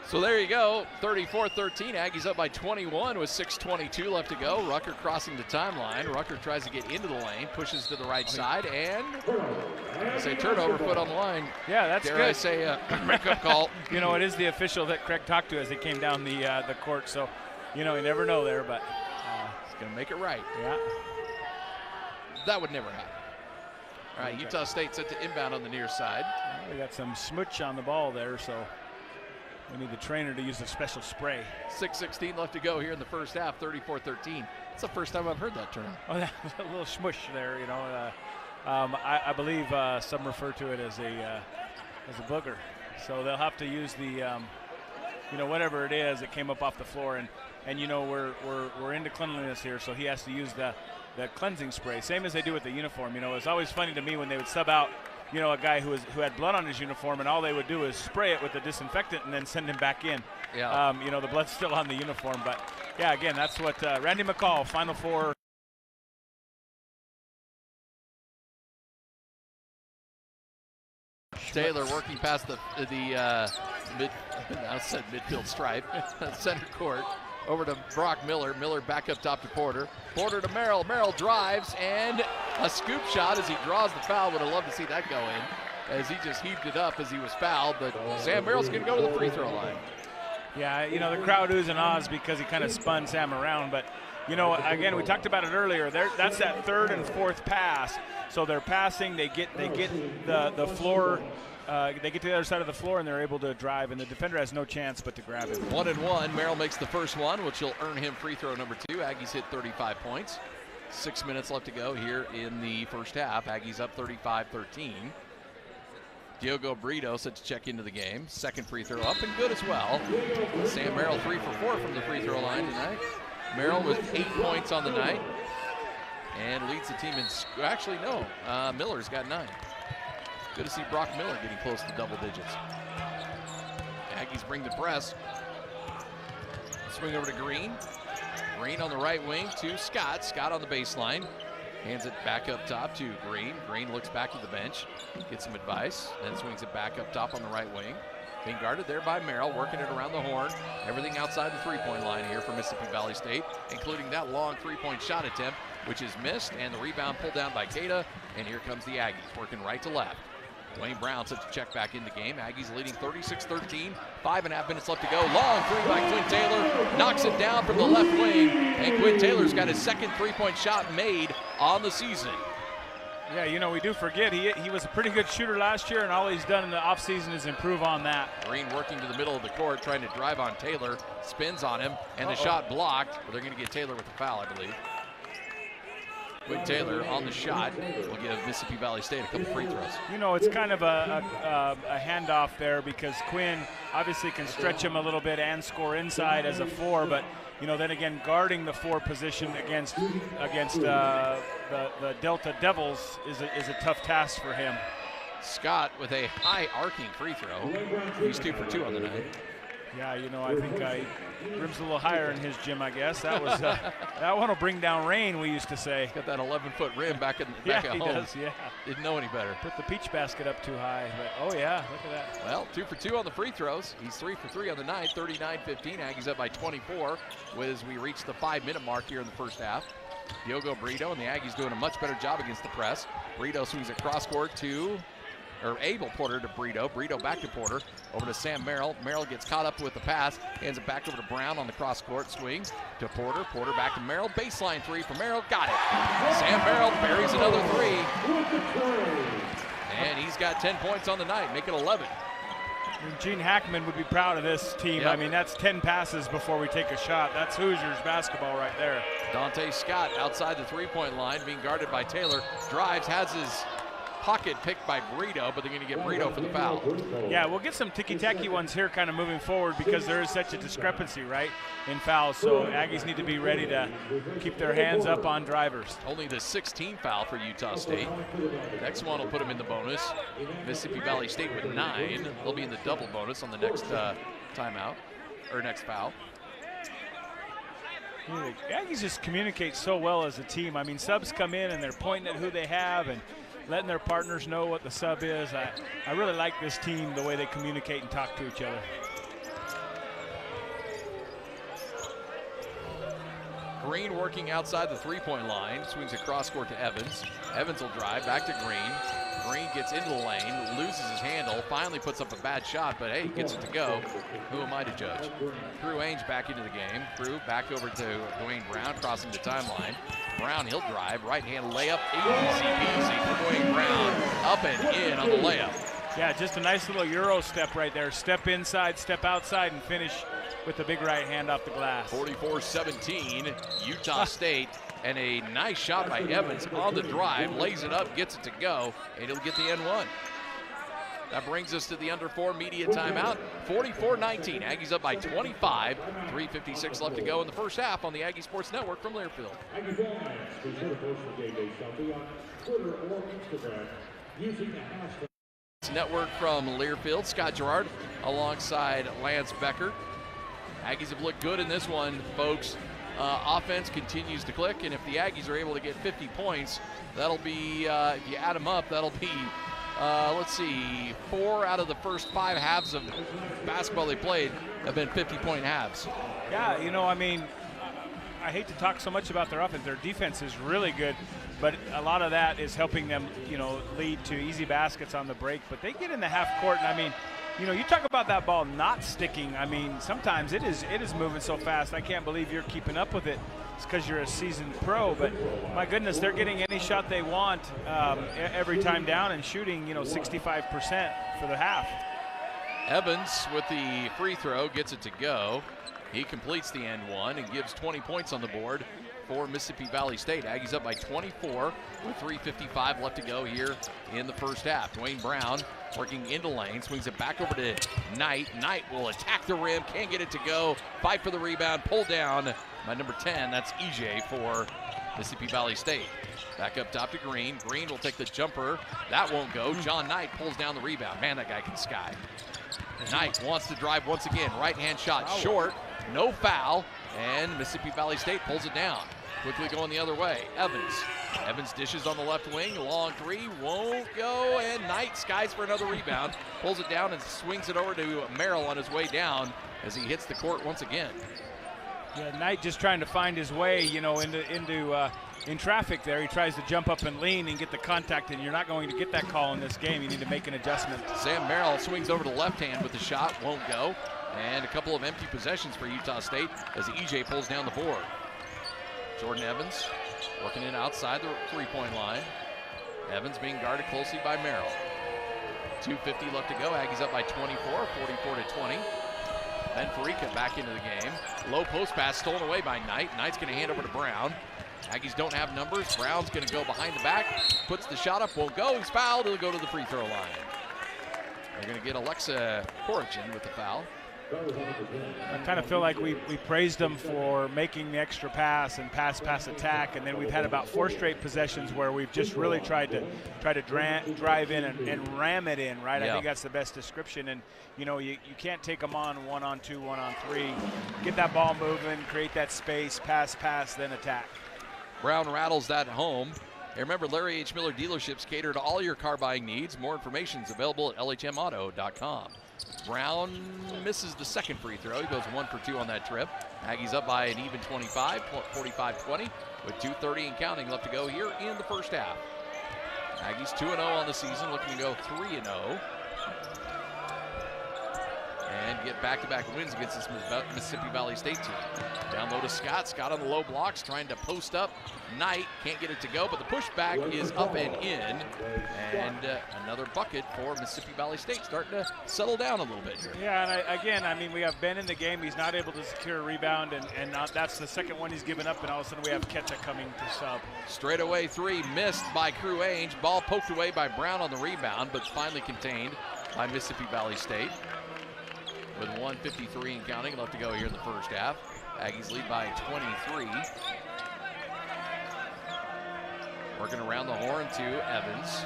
So there you go, 34-13. Aggies up by 21 with 6:22 left to go. Rucker crossing the timeline. Rucker tries to get into the lane, pushes to the right side, and say turnover, foot on the line. Yeah, that's Dare good. I say a breakup call. You know, it is the official that Craig talked to as he came down the court. So, you know, you never know there, but it's going to make it right. Yeah. That would never happen. All right, Utah State set to inbound on the near side. Well, we got some smooch on the ball there, so we need the trainer to use a special spray. 6:16 left to go here in the first half, 34-13. It's the first time I've heard that term. Oh, yeah, a little smush there, you know. I believe some refer to it as a booger. So they'll have to use the, you know, whatever it is that came up off the floor, and you know we're into cleanliness here, so he has to use the cleansing spray, same as they do with the uniform. You know, it's always funny to me when they would sub out, you know, a guy who had blood on his uniform, and all they would do is spray it with the disinfectant and then send him back in. Yeah. You know, the blood's still on the uniform, but yeah, again, that's what Randy McCall, Final Four. Taylor working past the midfield stripe, center court, over to Brock Miller. Miller back up top to Porter. Porter to Merrill. Merrill drives, and a scoop shot as he draws the foul. Would have loved to see that go in, as he just heaved it up as he was fouled. But Sam Merrill's going to go to the free throw line. Yeah, you know, the crowd oohs and ahs because he kind of spun Sam around. But, you know, again, we talked about it earlier. That's that third and fourth pass. So they're passing. They get the floor. They get to the other side of the floor, and they're able to drive, and the defender has no chance but to grab it. 1-1. Merrill makes the first one, which will earn him free throw number 2. Aggies hit 35 points. 6 minutes left to go here in the first half. Aggies up 35-13. Diogo Brito set to check into the game. Second free throw up and good as well. Sam Merrill 3 for 4 from the free throw line tonight. Merrill with 8 points on the night and leads the team in. Actually, no. Miller's got 9. Good to see Brock Miller getting close to double digits. Aggies bring the press. Swing over to Green. Green on the right wing to Scott. Scott on the baseline. Hands it back up top to Green. Green looks back to the bench. Gets some advice. Then swings it back up top on the right wing. Being guarded there by Merrill, working it around the horn. Everything outside the three-point line here for Mississippi Valley State, including that long three-point shot attempt, which is missed, and the rebound pulled down by Keita. And here comes the Aggies, working right to left. Wayne Brown set to check back in the game. Aggies leading 36-13. 5.5 minutes left to go. Long three by Quinn Taylor. Knocks it down from the left wing. And Quinn Taylor's got his second three-point shot made on the season. Yeah, you know, we do forget he was a pretty good shooter last year, and all he's done in the offseason is improve on that. Green working to the middle of the court, trying to drive on Taylor. Spins on him, and the shot blocked. But they're going to get Taylor with the foul, I believe. Quinn Taylor on the shot will give Mississippi Valley State a couple free throws. You know, it's kind of a handoff there because Quinn obviously can stretch him a little bit and score inside as a 4, but you know, then again, guarding the 4 position against the Delta Devils is a tough task for him. Scott with a high arcing free throw. He's 2 for 2 on the night. Yeah, you know, I think rim's a little higher in his gym, I guess. That was that one will bring down rain, we used to say. Got that 11-foot rim back at he home. Does, yeah. Didn't know any better. Put the peach basket up too high, but oh yeah, look at that. Well, 2 for 2 on the free throws. He's 3 for 3 on the night, 39-15. Aggies up by 24 as we reach the 5-minute mark here in the first half. Diogo Brito and the Aggies doing a much better job against the press. Brito swings it cross court to Abel Porter to Brito. Brito back to Porter. Over to Sam Merrill. Merrill gets caught up with the pass. Hands it back over to Brown on the cross court. Swings to Porter. Porter back to Merrill. Baseline 3 for Merrill. Got it. Sam Merrill buries another 3. And he's got 10 points on the night. Make it 11. Gene Hackman would be proud of this team. Yep. I mean, that's 10 passes before we take a shot. That's Hoosiers basketball right there. Dante Scott outside the three-point line, being guarded by Taylor. Drives, has his pocket picked by Brito, but they're going to get Brito for the foul. Yeah, we'll get some ticky-tacky ones here kind of moving forward because there is such a discrepancy, right, in fouls. So Aggies need to be ready to keep their hands up on drivers. Only the 16th foul for Utah State. Next one will put them in the bonus. Mississippi Valley State with 9. They'll be in the double bonus on the next timeout, or next foul. Yeah, the Aggies just communicate so well as a team. I mean, subs come in and they're pointing at who they have and letting their partners know what the sub is. I really like this team, the way they communicate and talk to each other. Green working outside the three-point line, swings it cross court to Evans. Evans will drive back to Green. Green gets into the lane, loses his handle, finally puts up a bad shot, but hey, gets it to go. Who am I to judge? Drew Ainge back into the game. Drew back over to Dwayne Brown, crossing the timeline. Brown, he'll drive, right-hand layup, easy peasy for Dwayne Brown. Up and in on the layup. Yeah, just a nice little Euro step right there. Step inside, step outside, and finish with the big right hand off the glass. 44-17, Utah State. And a nice shot by Evans on the drive, lays it up, gets it to go, and he'll get the N1. That brings us to the under 4 media timeout. 44-19, Aggies up by 25. 3:56 left to go in the first half on the Aggie Sports Network from Learfield. Aggie fans, be sure to post the game day selfie on Twitter or Instagram using the hashtag. Network from Learfield, Scott Gerard alongside Lance Becker. Aggies have looked good in this one, folks. Offense continues to click, and if the Aggies are able to get 50 points, that'll be, if you add them up, that'll be, let's see, 4 out of the first 5 halves of basketball they played have been 50-point halves. Yeah, you know, I mean, I hate to talk so much about their offense. Their defense is really good, but a lot of that is helping them, you know, lead to easy baskets on the break. But they get in the half court, and I mean, you know, you talk about that ball not sticking. I mean, sometimes it is moving so fast. I can't believe you're keeping up with it. It's because you're a seasoned pro, but my goodness, they're getting any shot they want every time down and shooting, you know, 65% for the half. Evans with the free throw gets it to go. He completes the end one and gives 20 points on the board for Mississippi Valley State. Aggies up by 24 with 3:55 left to go here in the first half. Dwayne Brown working into lane, swings it back over to Knight. Knight will attack the rim, can't get it to go. Fight for the rebound, pulled down by number 10. That's EJ for Mississippi Valley State. Back up top to Green. Green will take the jumper. That won't go. John Knight pulls down the rebound. Man, that guy can sky. Knight wants to drive once again. Right-hand shot short. No foul. And Mississippi Valley State pulls it down. Quickly going the other way. Evans dishes on the left wing. Long three. Won't go. And Knight skies for another rebound. Pulls it down and swings it over to Merrill on his way down as he hits the court once again. Yeah, Knight just trying to find his way, you know, into in traffic there. He tries to jump up and lean and get the contact, and you're not going to get that call in this game. You need to make an adjustment. Sam Merrill swings over to the left hand with the shot, won't go. And a couple of empty possessions for Utah State as EJ pulls down the board. Jordan Evans working in outside the three-point line. Evans being guarded closely by Merrill. 2:50 left to go. Aggies up by 24, 44-20. Ben Farica back into the game. Low post pass stolen away by Knight. Knight's going to hand over to Brown. Aggies don't have numbers. Brown's going to go behind the back. Puts the shot up, won't go. He's fouled. He'll go to the free throw line. They're going to get Alexa Korichin with the foul. I kind of feel like we praised them for making the extra pass and pass attack, and then we've had about 4 straight possessions where we've just really tried to drive in and ram it in, right? Yeah. I think that's the best description. And you know, you can't take them on 1-on-2, 1-on-3. Get that ball moving, create that space, pass, then attack. Brown rattles that home. And remember, Larry H. Miller dealerships cater to all your car buying needs. More information is available at lhmauto.com. Brown misses the second free throw. He goes 1 for 2 on that trip. Aggies up by an even 25, 45-20, with 2:30 and counting left to go here in the first half. Aggies 2-0 on the season, looking to go 3-0. And get back-to-back wins against this Mississippi Valley State team. Down low to Scott. Scott on the low blocks, trying to post up. Knight can't get it to go, but the pushback is up and in. And another bucket for Mississippi Valley State, starting to settle down a little bit here. Yeah, and again, we have Ben in the game. He's not able to secure a rebound, and that's the second one he's given up, and all of a sudden we have Ketcha coming to sub. Straightaway three missed by Crew Ainge. Ball poked away by Brown on the rebound, but finally contained by Mississippi Valley State. With 1:53 and counting left to go here in the first half. Aggies lead by 23. Working around the horn to Evans.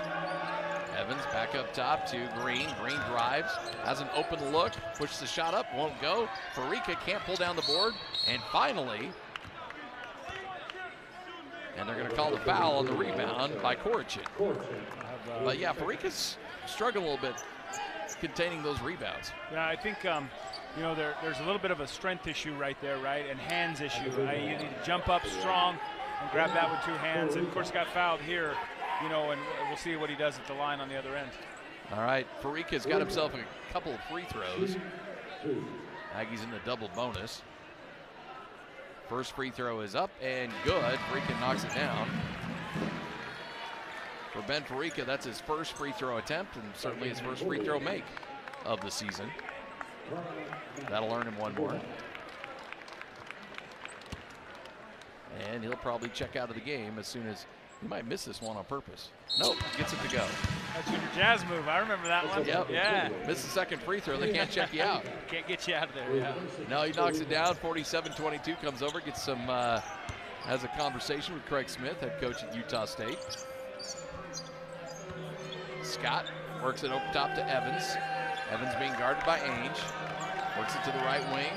Evans back up top to Green. Green drives, has an open look, pushes the shot up, won't go. Farica can't pull down the board, and finally, and they're going to call the foul on the rebound by Korichin. But yeah, Farica's struggling a little bit containing those rebounds. Yeah, I think you know, there's a little bit of a strength issue right there, right, and hands issue. You need to jump up strong and grab that with 2 hands. And of course, got fouled here, you know, and we'll see what he does at the line on the other end. All right, Farica's got himself a couple of free throws. Aggies in the double bonus. First free throw is up and good. Farica knocks it down. For Ben Farica, that's his first free throw attempt and certainly his first free throw make of the season. That'll earn him 1 more. And he'll probably check out of the game as soon as he might miss this one on purpose. Nope, gets it to go. That's Junior Jazz move. I remember that one. Yep. Yeah. Miss the second free throw. They can't check you out. Can't get you out of there. Yeah. No, he knocks it down. 47-22 comes over, gets some, has a conversation with Craig Smith, head coach at Utah State. Scott works it over top to Evans. Evans being guarded by Ainge. Works it to the right wing.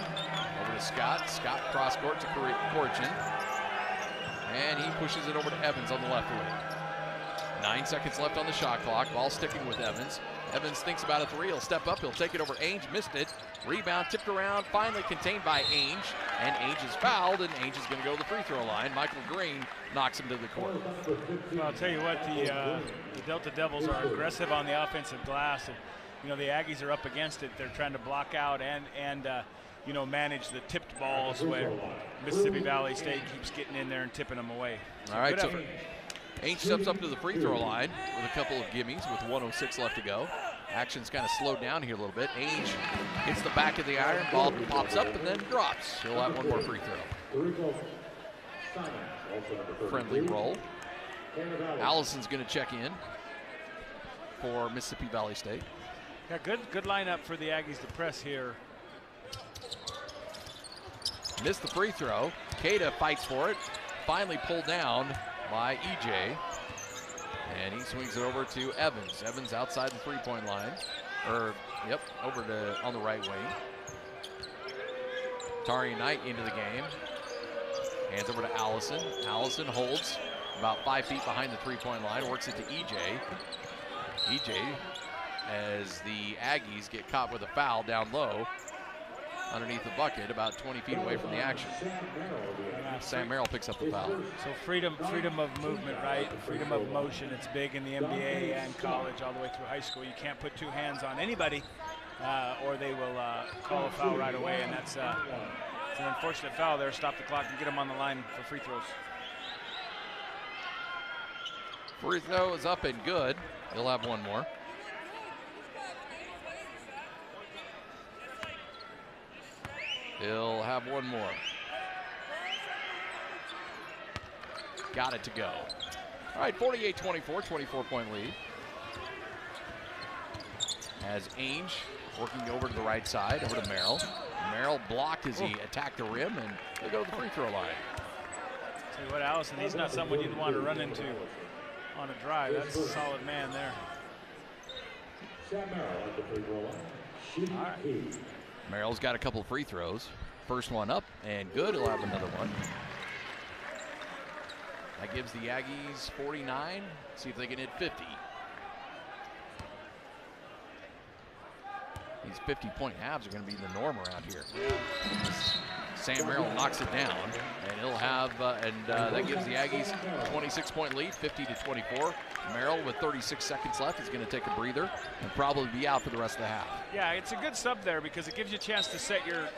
Over to Scott. Scott cross court to Korichin. And he pushes it over to Evans on the left wing. 9 seconds left on the shot clock. Ball sticking with Evans. Evans thinks about a 3. He'll step up. He'll take it over Ainge. Missed it. Rebound tipped around. Finally contained by Ainge. And Ainge is fouled. And Ainge is going to go to the free throw line. Michael Green knocks him to the court. Well, I'll tell you what, the Delta Devils are aggressive on the offensive glass. And, you know, the Aggies are up against it. They're trying to block out and you know, manage the tipped balls where Mississippi Valley State keeps getting in there and tipping them away. So all right, so Ainge steps up to the free throw line with a couple of gimmies with 1:06 left to go. Action's kind of slowed down here a little bit. Ainge hits the back of the iron, ball pops up and then drops. He'll have 1 more free throw. Friendly roll. Allison's going to check in for Mississippi Valley State. Yeah, good lineup for the Aggies to press here. Missed the free throw. Cada fights for it. Finally pulled down by EJ. And he swings it over to Evans. Evans outside the three-point line. Over to on the right wing. Tari Knight into the game. Hands over to Allison. Allison holds about 5 feet behind the three-point line. Works it to EJ. EJ, as the Aggies get caught with a foul down low. underneath the bucket, about 20 feet away from the action. Sam Merrill picks up the foul. So freedom of movement, right? Freedom of motion. It's big in the NBA and college, all the way through high school. You can't put two hands on anybody, or they will call a foul right away, and that's it's an unfortunate foul there. Stop the clock and get them on the line for free throws. Free throw is up and good. He'll have one more. He'll have one more. Got it to go. All right, 48-24, 24-point lead. As Ainge working over to the right side, over to Merrill. Merrill blocked as he attacked the rim, and they go to the free throw line. Tell you what, Allison, he's not someone you'd want to run into on a drive. That's a solid man there. Sam Merrill at the free throw line. All right. Merrill's got a couple of free throws. First one up and good. He'll have another one. That gives the Aggies 49. See if they can hit 50. These 50-point halves are going to be the norm around here. Sam Merrill knocks it down, and he'll have, that gives the Aggies a 26-point lead, 50-24. Merrill, with 36 seconds left, is going to take a breather and probably be out for the rest of the half. Yeah, it's a good sub there because it gives you a chance to set your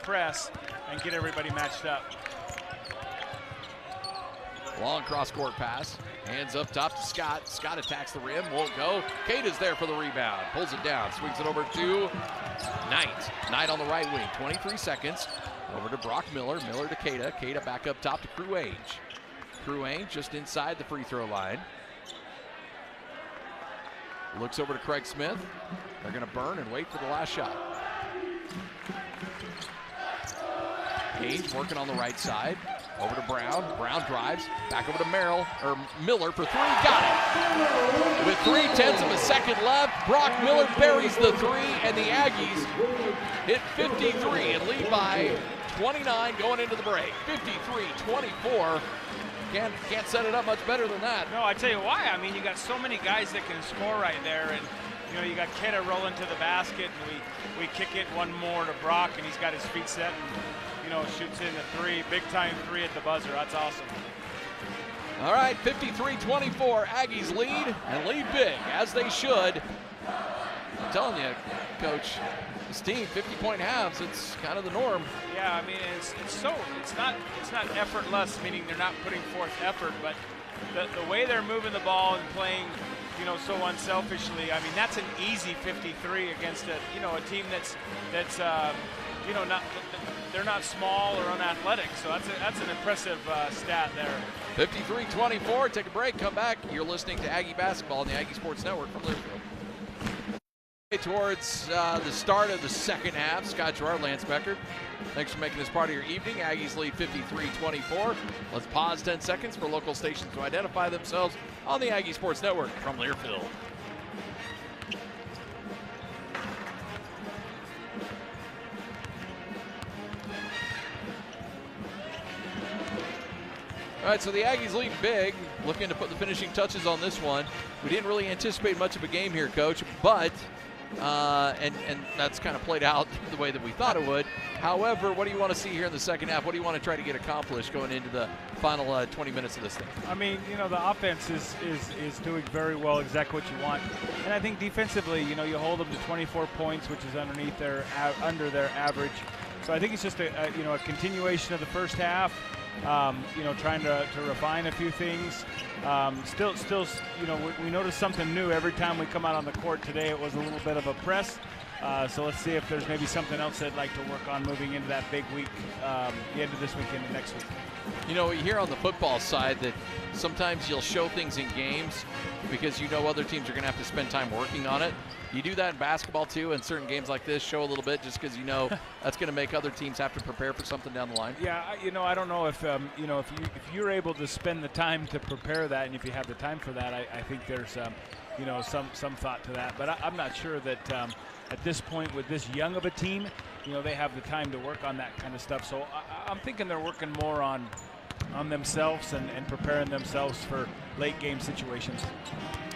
press and get everybody matched up. Long cross-court pass, hands up top to Scott. Scott attacks the rim, won't go. Cada's there for the rebound, pulls it down, swings it over to Knight. Knight on the right wing, 23 seconds. Over to Brock Miller, Miller to Cada. Cada back up top to Crew Ainge. Crew Ainge just inside the free throw line. Looks over to Craig Smith. They're gonna burn and wait for the last shot. Ainge working on the right side. Over to Brown. Brown drives. Back over to Miller for three. Got it. With 3/10 of a second left, Brock Miller buries the three, and the Aggies hit 53 and lead by 29 going into the break. 53-24. Can't set it up much better than that. No, I tell you why. I mean, you got so many guys that can score right there, and you know, you got Keda rolling to the basket, and we kick it one more to Brock, and he's got his feet set, and you know, shoots in the three, big time three at the buzzer. That's awesome. All right, 53-24. Aggies lead and lead big, as they should. I'm telling you, Coach, this team, 50-point halves, it's kind of the norm. Yeah, I mean, it's not effortless, meaning they're not putting forth effort, but the way they're moving the ball and playing, you know, so unselfishly. I mean, that's an easy 53 against a team that's you know, they're not small or unathletic, so that's an impressive stat there. 53-24. Take a break. Come back. You're listening to Aggie Basketball on the Aggie Sports Network from Learfield. Towards the start of the second half, Scott Gerard, Lance Becker, thanks for making this part of your evening. Aggies lead 53-24. Let's pause 10 seconds for local stations to identify themselves on the Aggie Sports Network from Learfield. All right, so the Aggies lead big, looking to put the finishing touches on this one. We didn't really anticipate much of a game here, Coach, but and that's kind of played out the way that we thought it would. However, what do you want to see here in the second half? What do you want to try to get accomplished going into the final 20 minutes of this thing? I mean, you know, the offense is doing very well, exactly what you want. And I think defensively, you know, you hold them to 24 points, which is under their average. So I think it's just a continuation of the first half. You know, trying to refine a few things. Still, you know, we noticed something new every time we come out on the court. Today it was a little bit of a press. So let's see if there's maybe something else they'd like to work on moving into that big week, the end of this week into next week. You know, we hear on the football side that sometimes you'll show things in games because you know other teams are going to have to spend time working on it. You do that in basketball too, and certain games like this show a little bit just because you know that's going to make other teams have to prepare for something down the line. Yeah, you know, I don't know if you know, if you're able to spend the time to prepare that, and if you have the time for that, I think there's you know, some thought to that. But I'm not sure that at this point with this young of a team, you know, they have the time to work on that kind of stuff. So I'm thinking they're working more on themselves and preparing themselves for late game situations.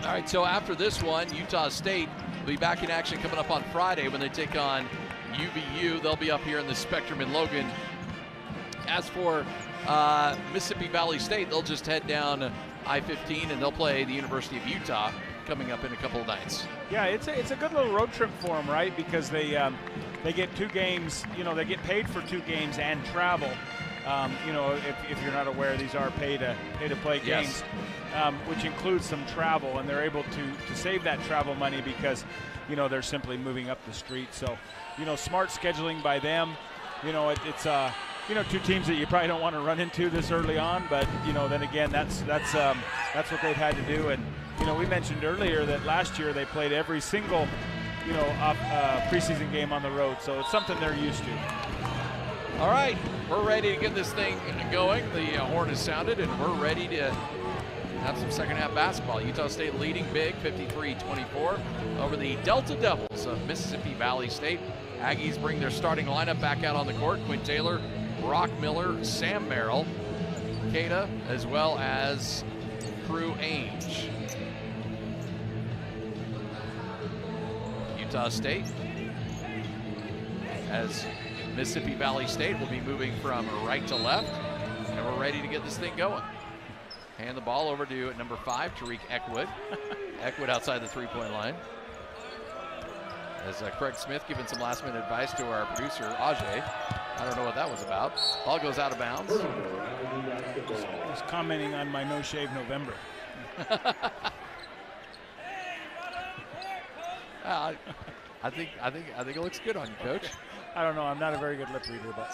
All right, so after this one, Utah State will be back in action coming up on Friday when they take on UVU. They'll be up here in the Spectrum in Logan. As for Mississippi Valley State, they'll just head down I-15 and they'll play the University of Utah coming up in a couple of nights. Yeah, it's a good little road trip for them, right? Because they get 2 games. They get paid for 2 games and travel. If you're not aware, these are pay to play games, which includes some travel, and they're able to save that travel money because they're simply moving up the street. So smart scheduling by them. It's 2 teams that you probably don't want to run into this early on, but then again, that's what they've had to do. And we mentioned earlier that last year they played every single preseason game on the road, so it's something they're used to. All right, we're ready to get this thing going. The horn is sounded, and we're ready to have some second half basketball. Utah State leading big, 53-24 over the Delta Devils of Mississippi Valley State. Aggies bring their starting lineup back out on the court. Quinn Taylor, Brock Miller, Sam Merrill, Cada, as well as Crew Ainge. Utah State, as Mississippi Valley State, will be moving from right to left, and we're ready to get this thing going. Hand the ball over to number 5, Tariq Eckwood. Eckwood outside the three-point line. As Craig Smith giving some last-minute advice to our producer, Ajay. I don't know what that was about. Ball goes out of bounds. Just commenting on my no-shave November. I think it looks good on you, Coach. I don't know. I'm not a very good lip reader, but.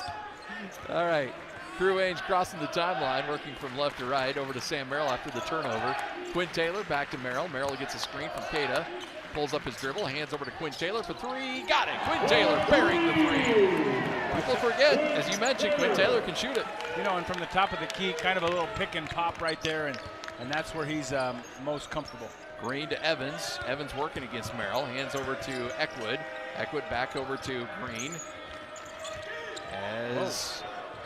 All right. Crew Ainge crossing the timeline, working from left to right over to Sam Merrill after the turnover. Quinn Taylor back to Merrill. Merrill gets a screen from Cada. Pulls up his dribble, hands over to Quinn Taylor for 3. Got it. Quinn Taylor burying the 3. People forget, as you mentioned, Quinn Taylor can shoot it. And from the top of the key, kind of a little pick and pop right there, and that's where he's most comfortable. Green to Evans. Evans working against Merrill. Hands over to Eckwood. Eckwood back over to Green. As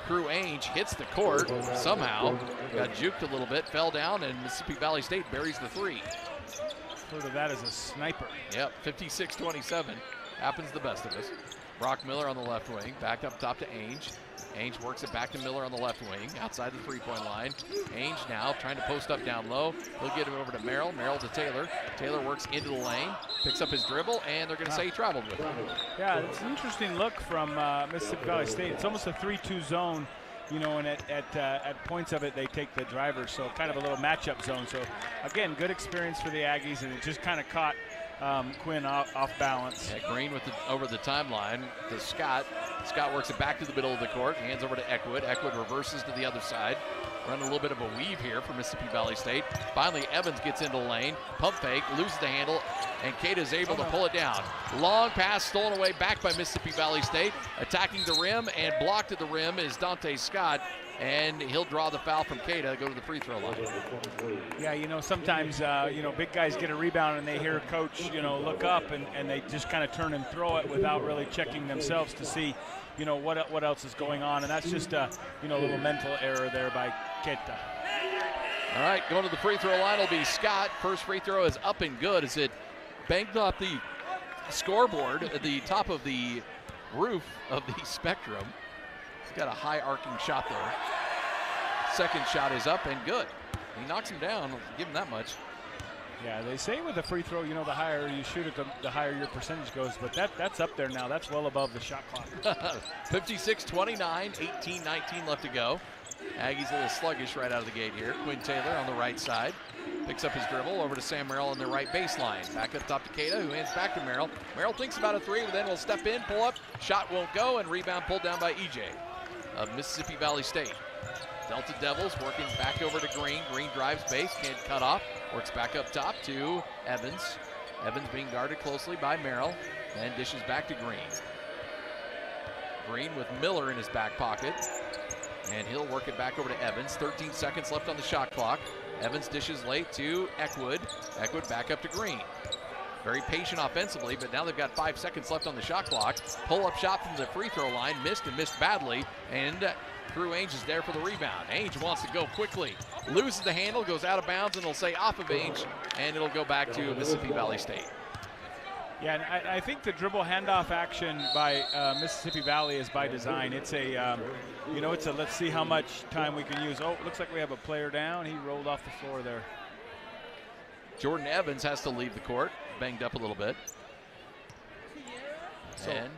Crew Ainge hits the court somehow. Got juked a little bit, fell down, and Mississippi Valley State buries the 3. Heard of that as a sniper. Yep, 56-27. Happens the best of us. Brock Miller on the left wing. Back up top to Ainge. Ainge works it back to Miller on the left wing, outside the three-point line. Ainge now trying to post up down low. He'll get it over to Merrill. Merrill to Taylor. Taylor works into the lane, picks up his dribble, and they're going to say he traveled with it. Yeah, it's an interesting look from Mississippi Valley State. It's almost a 3-2 zone, and at points of it, they take the driver, so kind of a little matchup zone. So, again, good experience for the Aggies, and it just kind of caught Quinn off balance. Yeah, Green with over the timeline to Scott. Scott works it back to the middle of the court, hands over to Eckwood. Eckwood reverses to the other side. Running a little bit of a weave here for Mississippi Valley State. Finally, Evans gets into the lane. Pump fake, loses the handle, and Cada is able to pull it down. Long pass stolen away back by Mississippi Valley State. Attacking the rim and blocked at the rim is Dante Scott, and he'll draw the foul from Cada, go to the free throw line. Yeah, sometimes, big guys get a rebound and they hear coach, look up, and they just kind of turn and throw it without really checking themselves to see, what else is going on. And that's just a, little mental error there by Keta. All right, going to the free throw line will be Scott. First free throw is up and good as it banged off the scoreboard at the top of the roof of the Spectrum. He's got a high arcing shot there. Second shot is up and good. He knocks him down. I'll give him that much. Yeah, they say with a free throw, the higher you shoot it, the higher your percentage goes. But that's up there now. That's well above the shot clock. 56-29, 18-19 left to go. Aggies a little sluggish right out of the gate here. Quinn Taylor on the right side. Picks up his dribble over to Sam Merrill on the right baseline. Back up top to Cada, who hands back to Merrill. Merrill thinks about a 3, but then will step in, pull up. Shot won't go, and rebound pulled down by EJ of Mississippi Valley State. Delta Devils working back over to Green. Green drives base, can't cut off. Works back up top to Evans. Evans being guarded closely by Merrill, and dishes back to Green. Green with Miller in his back pocket, and he'll work it back over to Evans. 13 seconds left on the shot clock. Evans dishes late to Eckwood. Eckwood back up to Green. Very patient offensively, but now they've got 5 seconds left on the shot clock. Pull-up shot from the free throw line, missed and missed badly, and Crew Ainge is there for the rebound. Ainge wants to go quickly, loses the handle, goes out of bounds, and it'll say off of Ainge, and it'll go back to Mississippi Valley State. Yeah, and I think the dribble handoff action by Mississippi Valley is by design. It's a, it's a let's see how much time we can use. Oh, it looks like we have a player down. He rolled off the floor there. Jordan Evans has to leave the court, banged up a little bit. So, and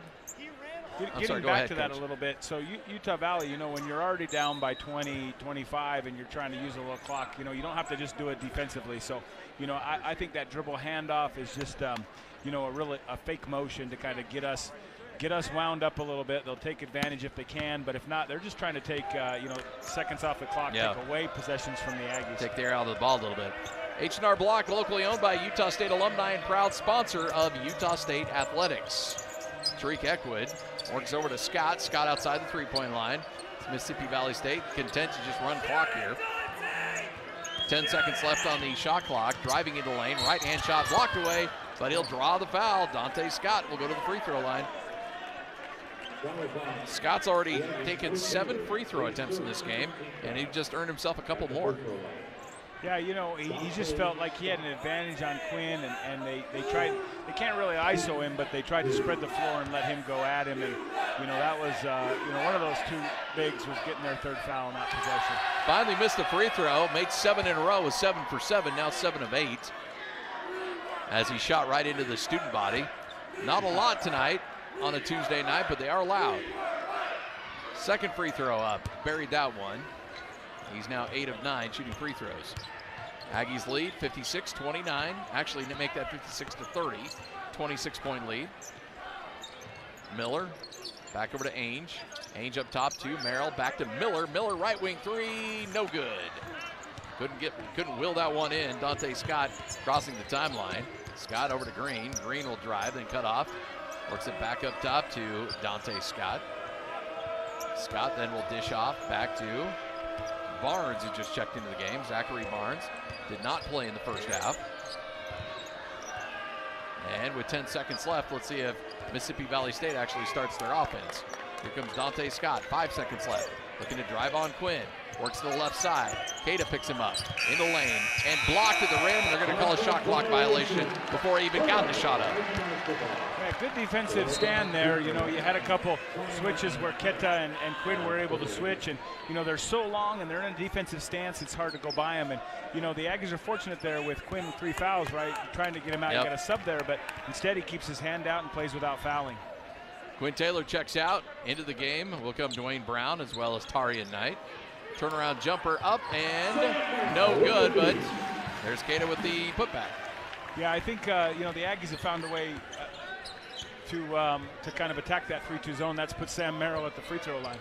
getting back to that a little bit. So Utah Valley, when you're already down by 20, 25, and you're trying to use a little clock, you don't have to just do it defensively. So, I think that dribble handoff is just, a fake motion to kind of get us wound up a little bit. They'll take advantage if they can, but if not, they're just trying to take, seconds off the clock, take away possessions from the Aggies. Take the air out of the ball a little bit. H&R Block, locally owned by Utah State alumni and proud sponsor of Utah State Athletics. Tariq Eckwood works over to Scott. Scott outside the three-point line. It's Mississippi Valley State content to just run clock here. 10 seconds left on the shot clock. Driving into the lane. Right-hand shot blocked away, but he'll draw the foul. Dante Scott will go to the free throw line. Scott's already taken 7 free throw attempts in this game, and he just earned himself a couple more. Yeah, he just felt like he had an advantage on Quinn, and they tried. They can't really ISO him, but they tried to spread the floor and let him go at him. And that was one of those two bigs was getting their 3rd foul in that possession. Finally missed a free throw. Made 7 in a row. Was 7 for 7. Now 7 of 8. As he shot right into the student body. Not a lot tonight on a Tuesday night, but they are loud. 2nd free throw up. Buried that one. He's now 8 of 9 shooting free throws. Aggies lead 56-29. Actually, they make that 56-30. 26-point lead. Miller back over to Ainge. Ainge up top to Merrill. Back to Miller. Miller right wing 3. No good. Couldn't will that one in. Dante Scott crossing the timeline. Scott over to Green. Green will drive, then cut off. Works it back up top to Dante Scott. Scott then will dish off back to Barnes, who just checked into the game. Zachary Barnes did not play in the first half. And with 10 seconds left, let's see if Mississippi Valley State actually starts their offense. Here comes Dante Scott, 5 seconds left. Looking to drive on Quinn. Works to the left side. Kada picks him up in the lane and blocked at the rim. And they're going to call a shot clock violation before he even got the shot up. Yeah, good defensive stand there. You had a couple switches where Keta and Quinn were able to switch. And, they're so long and they're in a defensive stance, it's hard to go by them. And, the Aggies are fortunate there with Quinn with 3 fouls, right? Trying to get him out and get a sub there. But instead, he keeps his hand out and plays without fouling. Quinn Taylor checks out. Into the game will come Dwayne Brown as well as Tarian Knight. Turnaround jumper up and no good, but there's Kada with the putback. Yeah, I think, the Aggies have found a way to kind of attack that 3-2 zone. That's put Sam Merrill at the free throw line.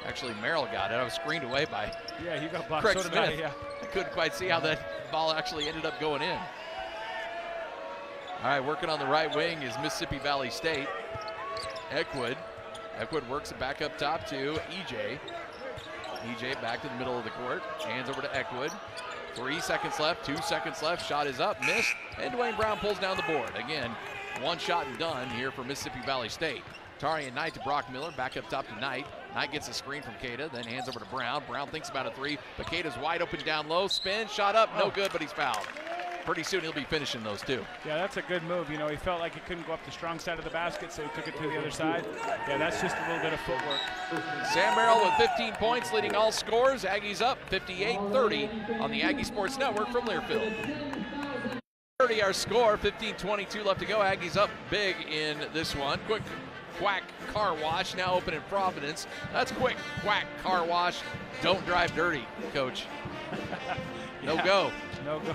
Actually, Merrill got it. I was screened away by he got blocked. Craig so Smith. did I. I couldn't quite see how that ball actually ended up going in. All right, working on the right wing is Mississippi Valley State. Eckwood works it back up top to EJ. EJ back to the middle of the court. Hands over to Eckwood. 3 seconds left, 2 seconds left. Shot is up, missed, and Dwayne Brown pulls down the board. Again, one shot and done here for Mississippi Valley State. Tarian Knight to Brock Miller, back up top to Knight. Knight gets a screen from Kada, then hands over to Brown. Brown thinks about a 3, but Kada's wide open down low. Spin, shot up, no good, but he's fouled. Pretty soon he'll be finishing those 2. Yeah, that's a good move. He felt like he couldn't go up the strong side of the basket, so he took it to the other side. Yeah, that's just a little bit of footwork. Sam Merrill with 15 points, leading all scores. Aggies up 58-30 on the Aggie Sports Network from Learfield. 30 our score, 15:22 left to go. Aggies up big in this one. Quick Quack Car Wash, now open in Providence. That's Quick Quack Car Wash. Don't drive dirty, Coach. No go. No go.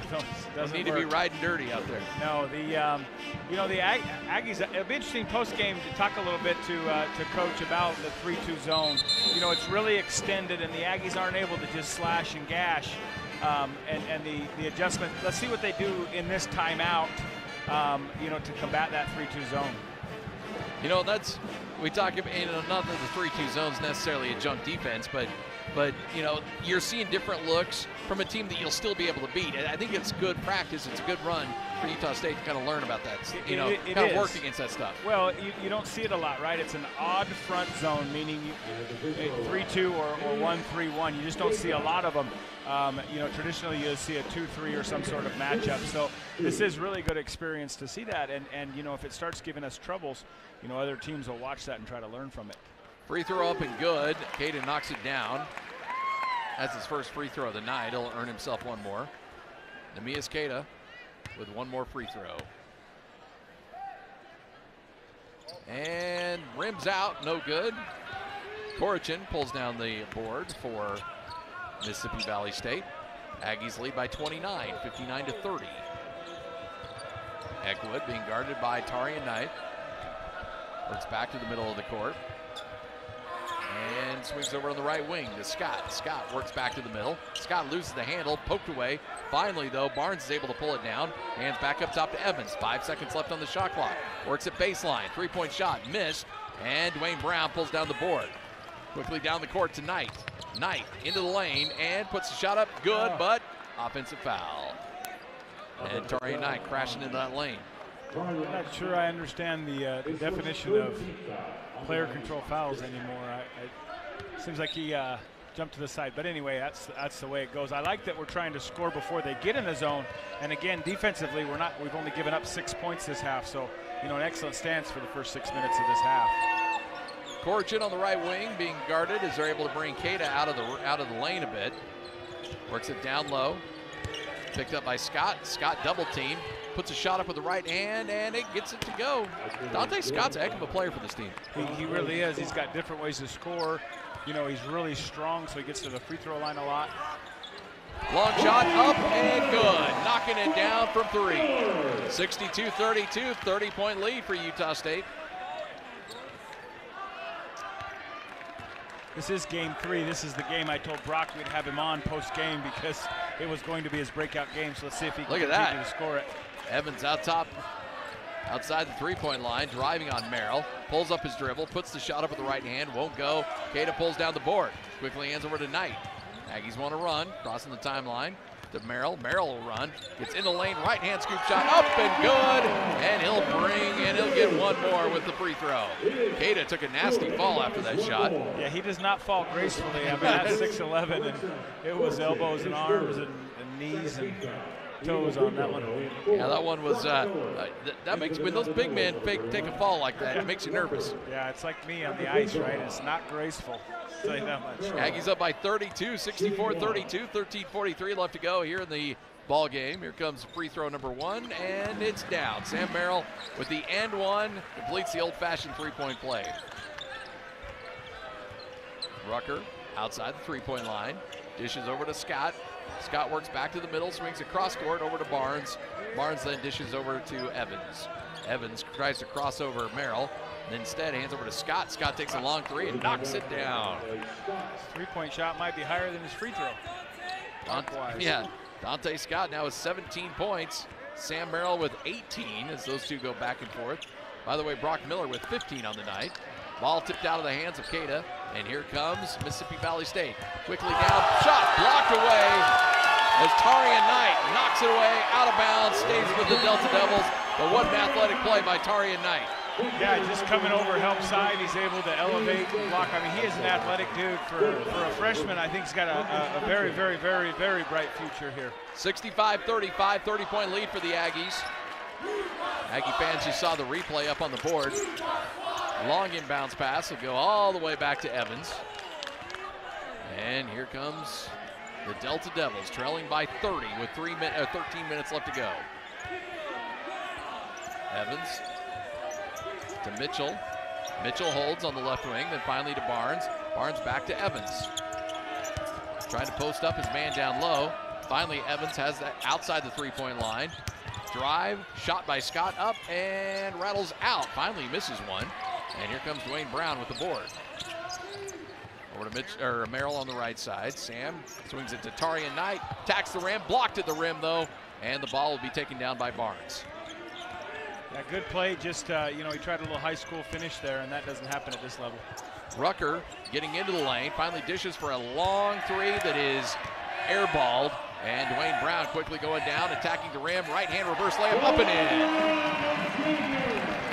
Doesn't need to be riding dirty out there. No, the Aggies. It'll be interesting post game to talk a little bit to Coach about the 3-2 zone. It's really extended, and the Aggies aren't able to just slash and gash. And the adjustment. Let's see what they do in this timeout. To combat that 3-2 zone. We talk about not that the 3-2 zone's necessarily a junk defense, but but you're seeing different looks from a team that you'll still be able to beat. And I think it's good practice. It's a good run for Utah State to kind of learn about that. Kind of work against that stuff. Well, you don't see it a lot, right? It's an odd front zone, meaning 3-2 or 1-3-1. You just don't see a lot of them. Traditionally you see a 2-3 or some sort of matchup. So this is really good experience to see that. And if it starts giving us troubles, other teams will watch that and try to learn from it. Free throw up and good. Caden knocks it down. That's his first free throw of the night. He'll earn himself one more. Nemias Keita with one more free throw. And rims out, no good. Korichin pulls down the board for Mississippi Valley State. Aggies lead by 29, 59-30. Eckwood being guarded by Tarian Knight. Works back to the middle of the court. And swings over on the right wing to Scott. Scott works back to the middle. Scott loses the handle, poked away. Finally, though, Barnes is able to pull it down. Hands back up top to Evans. 5 seconds left on the shot clock. Works at baseline. Three-point shot missed. And Dwayne Brown pulls down the board. Quickly down the court to Knight. Knight into the lane and puts the shot up. Good, but offensive foul. And Tarian Knight crashing into that lane. I'm not sure I understand the definition of player control fouls anymore. It seems like he jumped to the side. But anyway, that's the way it goes. I like that we're trying to score before they get in the zone. And again, defensively, we've only given up 6 points this half. So, an excellent stance for the first 6 minutes of this half. Korichin on the right wing being guarded as they're able to bring Keita out of the lane a bit. Works it down low. Picked up by Scott. Scott double team. Puts a shot up with the right hand, and it gets it to go. Dante Scott's a heck of a player for this team. He really is. He's got different ways to score. He's really strong, so he gets to the free throw line a lot. Long shot up and good. Knocking it down from three. 62-32, 30-point lead for Utah State. This is game 3. This is the game I told Brock we'd have him on post-game because it was going to be his breakout game. So let's see if he can continue to score it. Evans out top, outside the three-point line, driving on Merrill. Pulls up his dribble, puts the shot up with the right hand, won't go. Keita pulls down the board. Quickly hands over to Knight. Aggies want to run, crossing the timeline to Merrill. Merrill will run, gets in the lane, right-hand scoop shot, up and good. And he'll get one more with the free throw. Keita took a nasty fall after that shot. Yeah, he does not fall gracefully. I mean, that's 6'11", and it was elbows and arms and knees and toes on that one. Yeah, that one was, that makes, when those big men take a fall like that, it makes you nervous. Yeah, it's like me on the ice, right? It's not graceful, I'll tell you that much. Aggies up by 32, 64-32, 13:43 left to go here in the ball game. Here comes free throw number 1, and it's down. Sam Merrill with the and one, completes the old-fashioned three-point play. Rucker outside the three-point line, dishes over to Scott. Scott works back to the middle, swings across court over to Barnes. Barnes then dishes over to Evans. Evans tries to cross over Merrill, and instead hands over to Scott. Scott takes a long three and knocks it down. His three-point shot might be higher than his free throw. Dante Scott now with 17 points. Sam Merrill with 18 as those two go back and forth. By the way, Brock Miller with 15 on the night. Ball tipped out of the hands of Keita, and here comes Mississippi Valley State. Quickly down, shot blocked away as Tarian Knight knocks it away, out of bounds, stays with the Delta Devils. But what an athletic play by Tarian Knight. Yeah, just coming over help side, he's able to elevate and block. I mean, he is an athletic dude. For a freshman, I think he's got a very, very, very, very bright future here. 65-35, 30-point lead for the Aggies. Aggie fans, you saw the replay up on the board. Long inbounds pass will go all the way back to Evans. And here comes the Delta Devils, trailing by 30 with 13 minutes left to go. Evans to Mitchell. Mitchell holds on the left wing, then finally to Barnes. Barnes back to Evans. Trying to post up his man down low. Finally, Evans has that outside the three-point line. Drive, shot by Scott up and rattles out. Finally misses one. And here comes Dwayne Brown with the board. Over to Merrill on the right side. Sam swings it to Tarian Knight. Tacks the rim, blocked at the rim though. And the ball will be taken down by Barnes. Yeah, good play. Just, he tried a little high school finish there, and that doesn't happen at this level. Rucker getting into the lane, finally dishes for a long three that is airballed. And Dwayne Brown quickly going down, attacking the rim, right hand reverse layup up and in.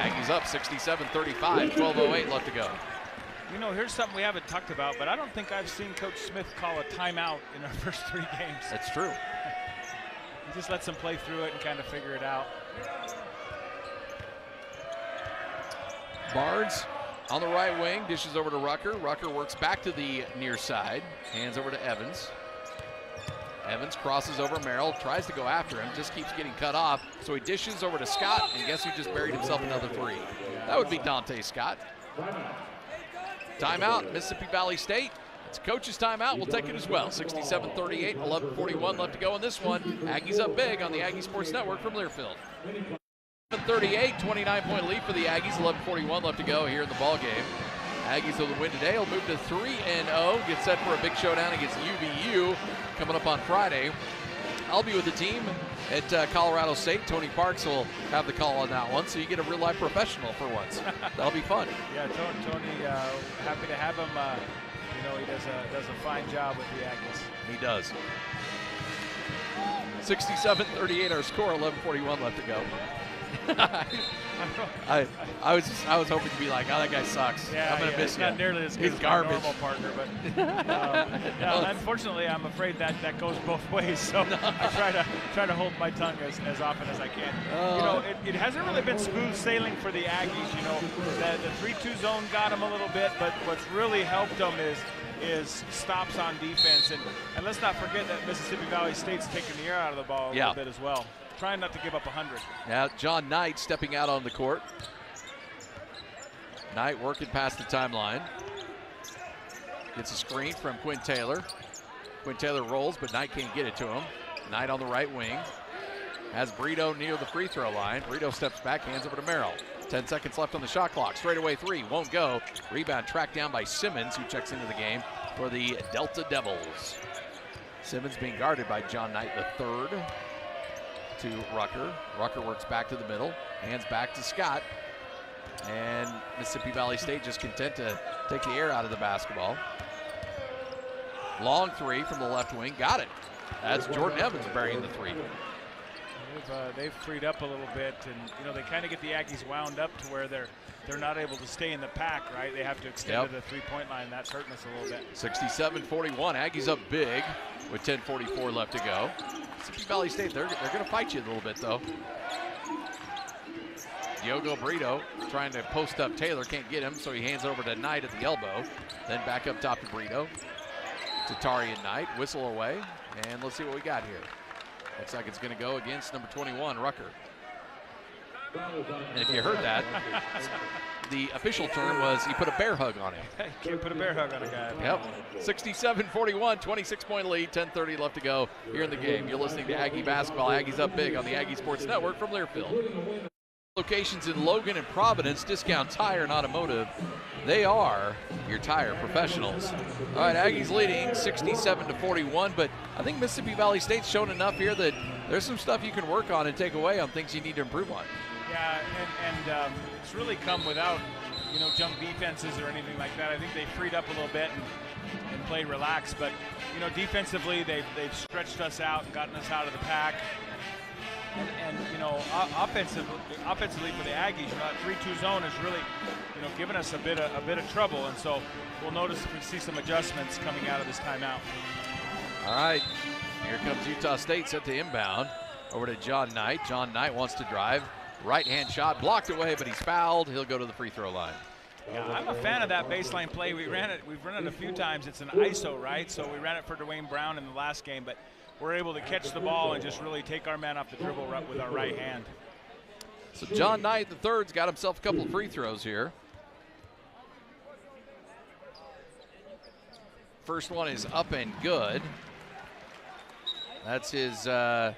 Aggies up 67-35, 12:08 left to go. You know, here's something we haven't talked about, but I don't think I've seen Coach Smith call a timeout in our first 3 games. That's true. He just lets them play through it and kind of figure it out. Barnes on the right wing, dishes over to Rucker. Rucker works back to the near side, hands over to Evans. Evans crosses over Merrill, tries to go after him, just keeps getting cut off. So he dishes over to Scott, and guess who just buried himself another 3? That would be Dante Scott. Timeout, Mississippi Valley State. It's coach's timeout. We'll take it as well. 67-38, 11:41 left to go in this one. Aggies up big on the Aggie Sports Network from Learfield. 38, 29-point lead for the Aggies. 11:41 left to go here in the ball game. Aggies with the win today will move to 3-0. Get set for a big showdown against UVU coming up on Friday. I'll be with the team at Colorado State. Tony Parks will have the call on that one, so you get a real-life professional for once. That'll be fun. Yeah, Tony, happy to have him. You know, he does a fine job with the Aggies. He does. 67-38 our score, 11:41 left to go. I was hoping to be like, oh, that guy sucks. Yeah, I'm gonna miss him. Not nearly as good as my normal partner, but unfortunately, I'm afraid that goes both ways. So I try to hold my tongue as often as I can. You know, it hasn't really been smooth sailing for the Aggies. You know, the 3-2 zone got them a little bit, but what's really helped them is stops on defense, and let's not forget that Mississippi Valley State's taking the air out of the ball a little bit as well. Trying not to give up 100. Now John Knight stepping out on the court. Knight working past the timeline. Gets a screen from Quinn Taylor. Quinn Taylor rolls, but Knight can't get it to him. Knight on the right wing. Has Brito near the free throw line. Brito steps back, hands over to Merrill. 10 seconds left on the shot clock. Straightaway 3, won't go. Rebound tracked down by Simmons, who checks into the game for the Delta Devils. Simmons being guarded by John Knight III. To Rucker. Rucker works back to the middle, hands back to Scott. And Mississippi Valley State just content to take the air out of the basketball. Long 3 from the left wing, got it. That's Jordan Evans burying the 3. They've freed up a little bit, and you know they kind of get the Aggies wound up to where they're not able to stay in the pack, right? They have to extend to the 3-point line. That's hurting us a little bit. 67-41. Aggies up big with 10:44 left to go. Mississippi Valley State, they're going to fight you a little bit though. Diogo Brito trying to post up Taylor, can't get him, so he hands over to Knight at the elbow. Then back up top to Brito. Tatari and Knight whistle away, and let's see what we got here. Looks like it's going to go against number 21, Rucker. And if you heard that, the official term was he put a bear hug on him. Can't put a bear hug on a guy. Yep. 67-41, 26-point lead, 10:30 left to go here in the game. You're listening to Aggie Basketball. Aggies up big on the Aggie Sports Network from Learfield. Locations in Logan and Providence, Discount Tire and Automotive. They are your tire professionals. All right, Aggies leading 67-41, but I think Mississippi Valley State's shown enough here that there's some stuff you can work on and take away on things you need to improve on. Yeah, and it's really come without, you know, jump defenses or anything like that. I think they freed up a little bit and played relaxed, but, you know, defensively they've stretched us out and gotten us out of the pack. And you know, offensively for the Aggies, you know, that 3-2 zone has really, you know, given us a bit of trouble, and so we'll notice if we see some adjustments coming out of this timeout. All right, here comes Utah State set to inbound over to John Knight. John Knight wants to drive, right-hand shot blocked away, but he's fouled. He'll go to the free throw line. Yeah, I'm a fan of that baseline play. We've run it a few times. It's an ISO, right? So we ran it for Dwayne Brown in the last game, but we're able to catch the ball and just really take our man off the dribble with our right hand. So John Knight III's got himself a couple of free throws here. First one is up and good. That's his 5th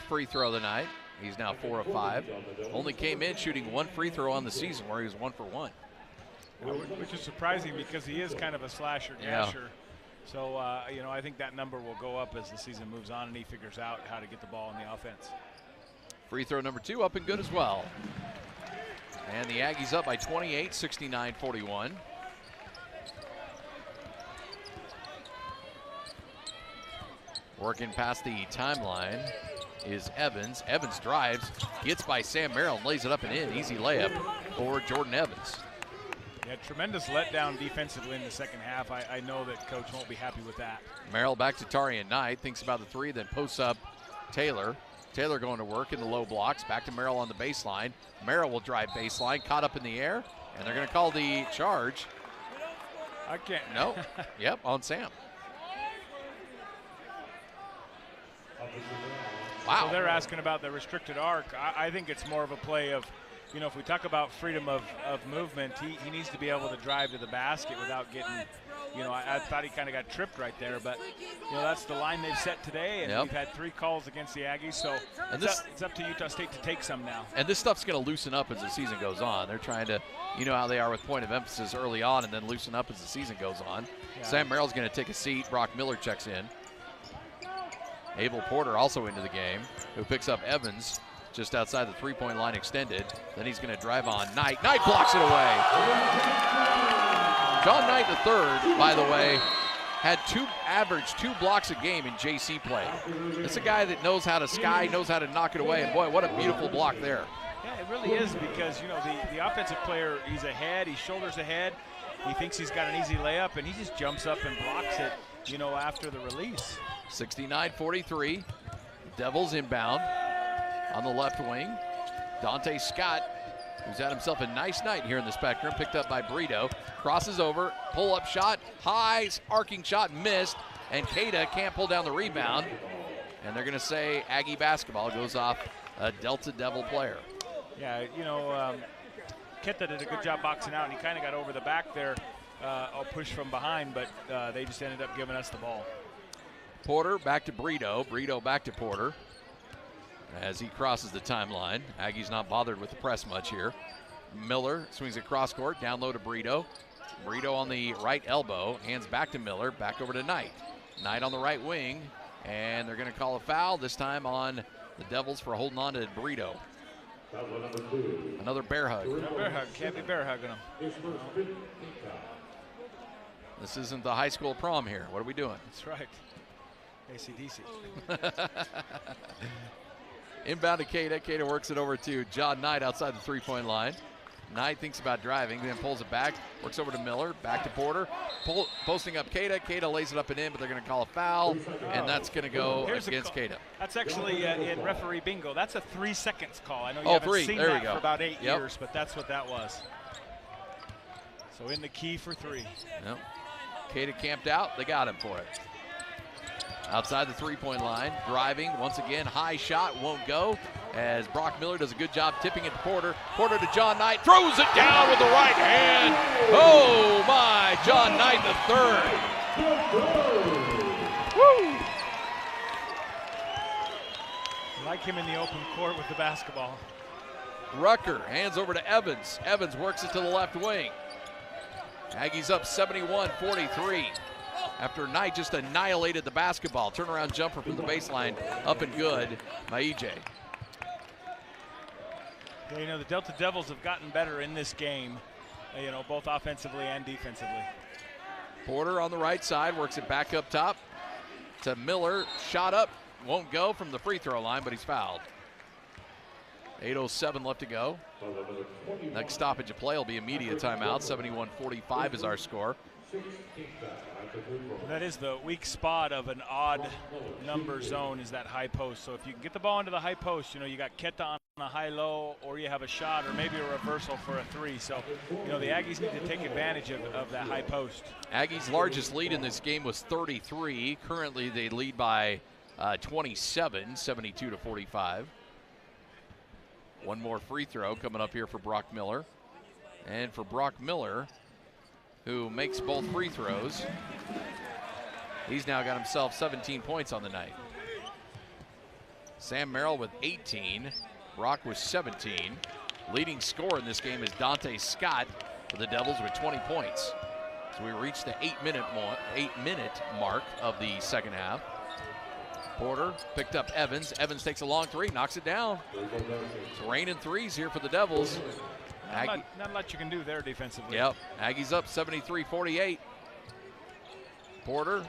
free throw of the night. He's now 4 of 5. Only came in shooting 1 free throw on the season, where he was 1 for 1. Which is surprising because he is kind of a slasher, dasher. So, you know, I think that number will go up as the season moves on and he figures out how to get the ball in the offense. Free throw number 2 up and good as well. And the Aggies up by 28, 69-41. Working past the timeline is Evans. Evans drives, gets by Sam Merrill, and lays it up and in. Easy layup for Jordan Evans. Yeah, tremendous letdown defensively in the second half. I know that Coach won't be happy with that. Merrill back to Tarian Knight, thinks about the three, then posts up Taylor. Taylor going to work in the low blocks, back to Merrill on the baseline. Merrill will drive baseline, caught up in the air, and they're going to call the charge. I can't. No, yep, on Sam. Wow. So they're asking about the restricted arc. I think it's more of a play of, you know, if we talk about freedom of movement, he needs to be able to drive to the basket without getting, you know, I thought he kind of got tripped right there, but, you know, that's the line they've set today, and we've had 3 calls against the Aggies, so it's up to Utah State to take some now. And this stuff's going to loosen up as the season goes on. They're trying to, you know how they are with point of emphasis early on and then loosen up as the season goes on. Yeah. Sam Merrill's going to take a seat. Brock Miller checks in. Abel Porter also into the game, who picks up Evans just outside the three-point line extended. Then he's going to drive on Knight. Knight blocks it away. John Knight III, by the way, had averaged 2 blocks a game in JC play. It's a guy that knows how to sky, knows how to knock it away, and boy, what a beautiful block there. Yeah, it really is, because, you know, the offensive player, he's ahead, he's shoulders ahead, he thinks he's got an easy layup, and he just jumps up and blocks it, you know, after the release. 69-43, Devils inbound on the left wing. Dante Scott, who's had himself a nice night here in the Spectrum, picked up by Brito, crosses over, pull-up shot, high, arcing shot, missed, and Cada can't pull down the rebound. And they're going to say Aggie basketball goes off a Delta Devil player. Yeah, you know, Keta did a good job boxing out, and he kind of got over the back there, a push from behind, but they just ended up giving us the ball. Porter back to Brito. Brito back to Porter as he crosses the timeline. Aggie's not bothered with the press much here. Miller swings it cross court, down low to Brito. Brito on the right elbow, hands back to Miller, back over to Knight. Knight on the right wing, and they're going to call a foul, this time on the Devils for holding on to Brito. Another bear hug. Bear hug, can't be bear hugging him. This isn't the high school prom here. What are we doing? That's right. AC/DC. Inbound to Cada. Cada works it over to John Knight outside the three-point line. Knight thinks about driving, then pulls it back, works over to Miller, back to Porter, posting up Cada. Cada lays it up and in, but they're going to call a foul, and that's going to go against Cada. That's actually in referee bingo. That's a 3 seconds call. I know you haven't seen that for about 8 years, but that's what that was. So in the key for 3. Yep. Cada camped out. They got him for it. Outside the three-point line, driving, once again, high shot, won't go, as Brock Miller does a good job tipping it to Porter. Porter to John Knight, throws it down with the right hand. Oh my, John Knight III. Woo! I like him in the open court with the basketball. Rucker hands over to Evans. Evans works it to the left wing. Aggies up 71-43. After Knight just annihilated the basketball. Turnaround jumper from the baseline, up and good by EJ. Yeah, you know, the Delta Devils have gotten better in this game, you know, both offensively and defensively. Porter on the right side, works it back up top to Miller. Shot up, won't go from the free throw line, but he's fouled. 8:07 left to go. Next stoppage of play will be immediate timeout. 71-45 is our score. That is the weak spot of an odd number zone, is that high post. So if you can get the ball into the high post, you know, you got Keta on a high-low, or you have a shot, or maybe a reversal for a 3. So, you know, the Aggies need to take advantage of that high post. Aggies' largest lead in this game was 33. Currently, they lead by 27, 72-45. One more free throw coming up here for Brock Miller. And for Brock Miller, who makes both free throws, he's now got himself 17 points on the night. Sam Merrill with 18. Brock with 17. Leading scorer in this game is Dante Scott for the Devils with 20 points. So we reached the 8-minute mark of the second half. Porter picked up Evans. Evans takes a long 3, knocks it down. It's raining threes here for the Devils. Not a lot you can do there defensively. Yep. Aggies up 73-48. Porter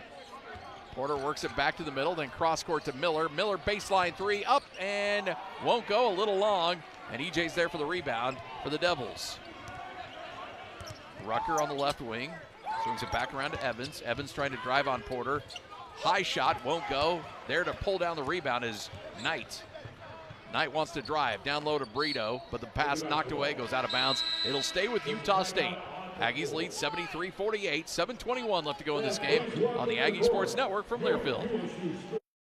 works it back to the middle, then cross court to Miller. Miller baseline three up and won't go, a little long. And EJ's there for the rebound for the Devils. Rucker on the left wing. Swings it back around to Evans. Evans trying to drive on Porter. High shot, won't go. There to pull down the rebound is Knight. Knight wants to drive, down low to Brito, but the pass knocked away, goes out of bounds. It'll stay with Utah State. Aggies lead 73-48, 7:21 left to go in this game on the Aggie Sports Network from Learfield.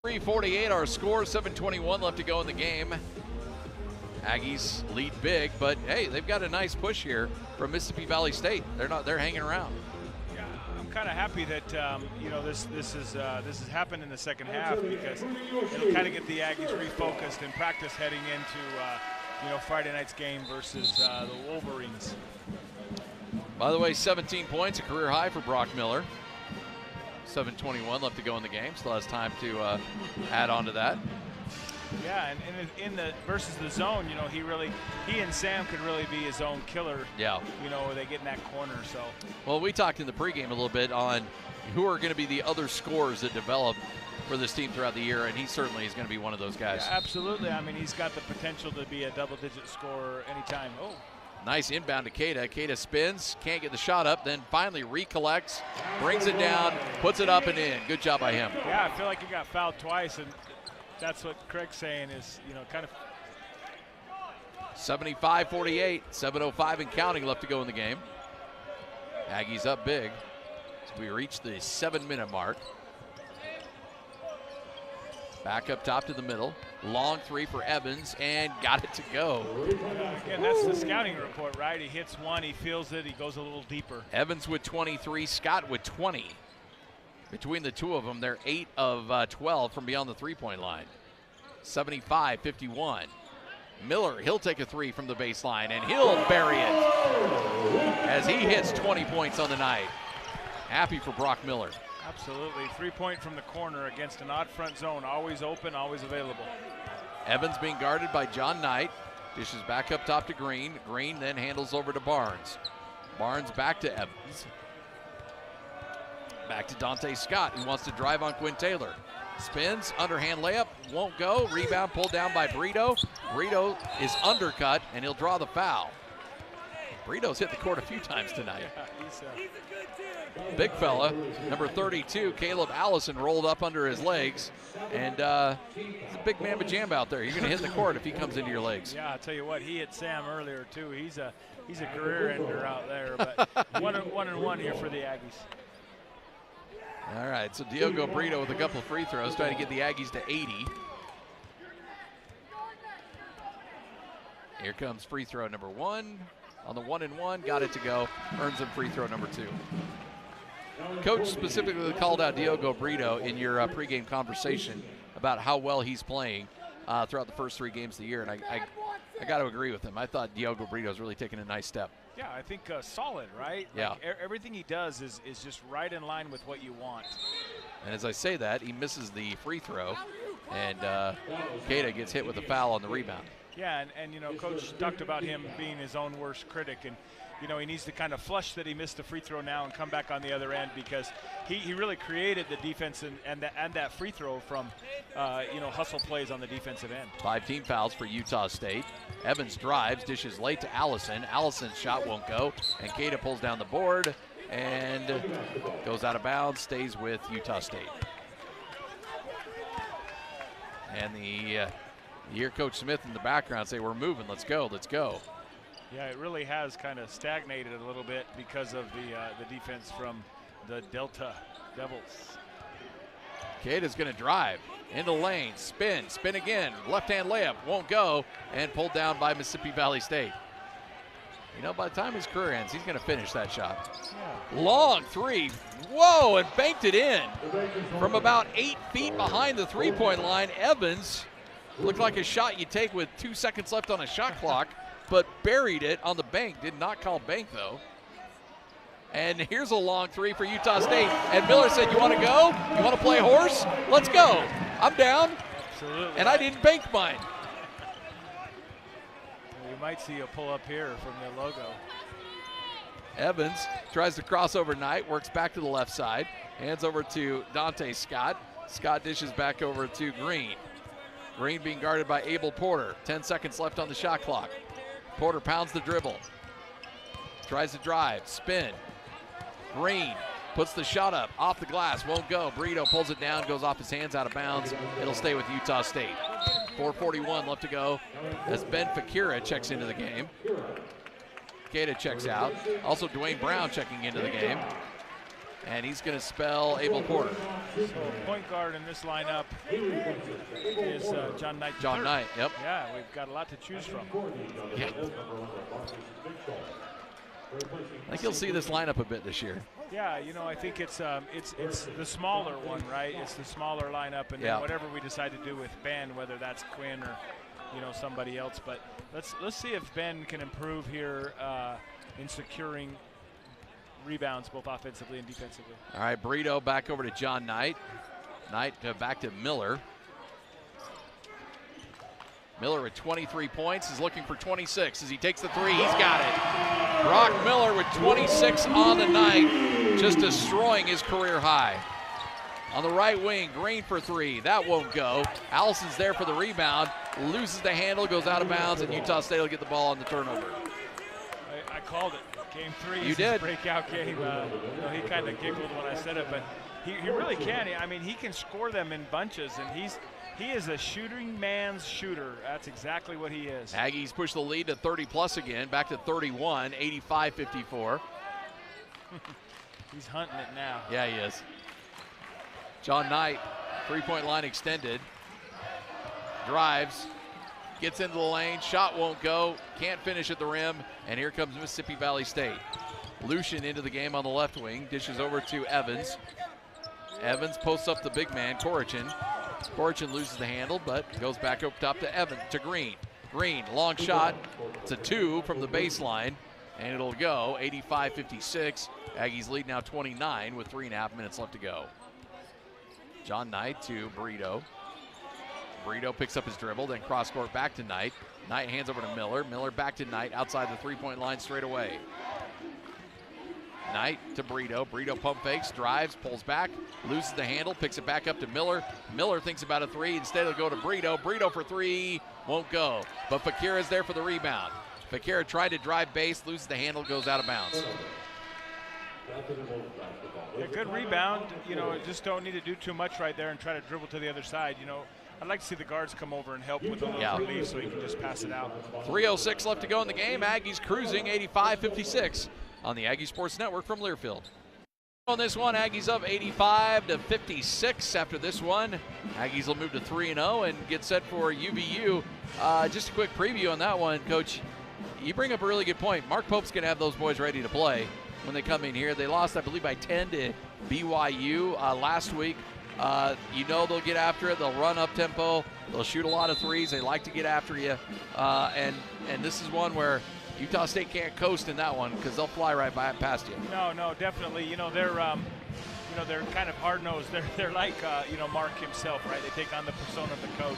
3:48 our score, 7:21 left to go in the game. Aggies lead big, but hey, they've got a nice push here from Mississippi Valley State. They're hanging around. Yeah, I'm kind of happy that this has happened in the second half, because it'll kind of get the Aggies refocused and practice heading into Friday night's game versus the Wolverines. By the way, 17 points, a career high for Brock Miller. 7:21 left to go in the game. Still has time to add on to that. Yeah, and in the versus the zone, he and Sam could really be his own killer. Yeah. They get in that corner. So. Well, we talked in the pregame a little bit on who are going to be the other scorers that develop for this team throughout the year, and he certainly is going to be one of those guys. Yeah, absolutely. I mean, he's got the potential to be a double-digit scorer anytime. Oh. Nice inbound to Keita. Keita spins, can't get the shot up, then finally recollects, brings it down, puts it up and in. Good job by him. Yeah, I feel like he got fouled twice, and that's what Craig's saying is, kind of. 75-48, 7:05 and counting left to go in the game. Aggies up big as we reach the 7-minute mark. Back up top to the middle. Long three for Evans, and got it to go. Again, that's the scouting report, right? He hits one, he feels it, he goes a little deeper. Evans with 23, Scott with 20. Between the two of them, they're 8 of 12 from beyond the three-point line. 75-51. Miller, he'll take a three from the baseline, and he'll bury it as he hits 20 points on the night. Happy for Brock Miller. Absolutely. 3-point from the corner against an odd front zone. Always open, always available. Evans being guarded by John Knight. Dishes back up top to Green. Green then handles over to Barnes. Barnes back to Evans. Back to Dante Scott, who wants to drive on Quinn Taylor. Spins, underhand layup, won't go. Rebound pulled down by Brito. Brito is undercut, and he'll draw the foul. Brito's hit the court a few times tonight. Yeah, Big fella, number 32, Caleb Allison, rolled up under his legs. And he's a big mamma jam out there. You're going to hit the court if he comes into your legs. Yeah, I'll tell you what, he hit Sam earlier, too. He's a career ender out there. But one and one here for the Aggies. All right, so Diogo Brito with a couple of free throws, trying to get the Aggies to 80. Here comes free throw number one. On the 1-and-1, got it to go. Earns him free throw number 2. Coach specifically called out Diogo Brito in your pregame conversation about how well he's playing throughout the first 3 games of the year, and I got to agree with him. I thought Diogo Brito's really taken a nice step. Yeah, I think solid, right? Yeah. Like, everything he does is just right in line with what you want. And as I say that, he misses the free throw, and Keita gets hit with a foul on the rebound. Yeah, and Coach talked about him being his own worst critic, and he needs to kind of flush that he missed the free throw now and come back on the other end, because he really created the defense and that free throw from hustle plays on the defensive end. 5 team fouls for Utah State. Evans drives, dishes late to Allison. Allison's shot won't go, and Keita pulls down the board and goes out of bounds, stays with Utah State. And you hear Coach Smith in the background say, "We're moving, let's go, let's go." Yeah, it really has kind of stagnated a little bit because of the defense from the Delta Devils. Keita's going to drive into the lane, spin again, left-hand layup, won't go, and pulled down by Mississippi Valley State. By the time his career ends, he's going to finish that shot. Yeah. Long three, whoa, and banked it in from about 8 feet behind the three-point line. Evans looked like a shot you take with 2 seconds left on a shot clock, but buried it on the bank. Did not call bank, though. And here's a long three for Utah State. And Miller said, "You want to go? You want to play horse? Let's go. I'm down." Absolutely. And I didn't bank mine. You might see a pull-up here from the logo. Evans tries to cross over Knight, works back to the left side, hands over to Dante Scott. Scott dishes back over to Green. Green being guarded by Abel Porter. 10 seconds left on the shot clock. Porter pounds the dribble. Tries to drive, spin. Green puts the shot up, off the glass, won't go. Brito pulls it down, goes off his hands, out of bounds. It'll stay with Utah State. 4:41 left to go as Ben Fakira checks into the game. Queta checks out. Also Dwayne Brown checking into the game. And he's going to spell Abel Porter. So point guard in this lineup is John Knight. John Knight, yep. Yeah, we've got a lot to choose from. Yeah. I think you'll see this lineup a bit this year. Yeah, you know, I think it's the smaller one, right? It's the smaller lineup, and yeah. then whatever we decide to do with Ben, whether that's Quinn or, you know, somebody else. But let's see if Ben can improve here in securing rebounds both offensively and defensively. All right, Brito back over to John Knight. Knight back to Miller. Miller with 23 points is looking for 26 as he takes the three. He's got it. Brock Miller with 26 on the night, just destroying his career high. On the right wing, Green for three. That won't go. Allison's there for the rebound, loses the handle, goes out of bounds, and Utah State will get the ball on the turnover. I called it. Game 3 you is did. his breakout game. You know, he kind of giggled when I said it, but he really can. I mean, he can score them in bunches, and he is a shooting man's shooter. That's exactly what he is. Aggies push the lead to 30-plus again, back to 31, 85-54. He's hunting it now. Yeah, he is. John Knight, three-point line extended. Drives, gets into the lane, shot won't go, can't finish at the rim, and here comes Mississippi Valley State. Lucian into the game on the left wing, dishes over to Evans. Evans posts up the big man, Corichin. Corichin loses the handle, but goes back up top to Green. Green, long shot. It's a 2 from the baseline, and it'll go 85-56. Aggies lead now 29 with 3.5 minutes left to go. John Knight to Brito. Brito picks up his dribble, then cross court back to Knight. Knight hands over to Miller. Miller back to Knight outside the three-point line straight away. Knight to Brito. Brito pump fakes, drives, pulls back, loses the handle, picks it back up to Miller. Miller thinks about a three. Instead, it'll go to Brito. Brito for three, won't go. But Fakira's there for the rebound. Fakira tried to drive base, loses the handle, goes out of bounds. Yeah, good rebound. You know, just don't need to do too much right there and try to dribble to the other side. You know, I'd like to see the guards come over and help with a little relief so you can just pass it out. 3:06 left to go in the game. Aggies cruising 85-56 on the Aggie Sports Network from Learfield. On this one, Aggies up 85-56 after this one. Aggies will move to 3-0 and get set for UVU. Just a quick preview on that one, Coach. You bring up a really good point. Mark Pope's going to have those boys ready to play when they come in here. They lost, I believe, by 10 to BYU last week. You know they'll get after it. They'll run up tempo. They'll shoot a lot of threes. They like to get after you. And this is one where Utah State can't coast in that one because they'll fly right past you. No, definitely. You know, they're kind of hard-nosed. They're like, Mark himself, right? They take on the persona of the coach.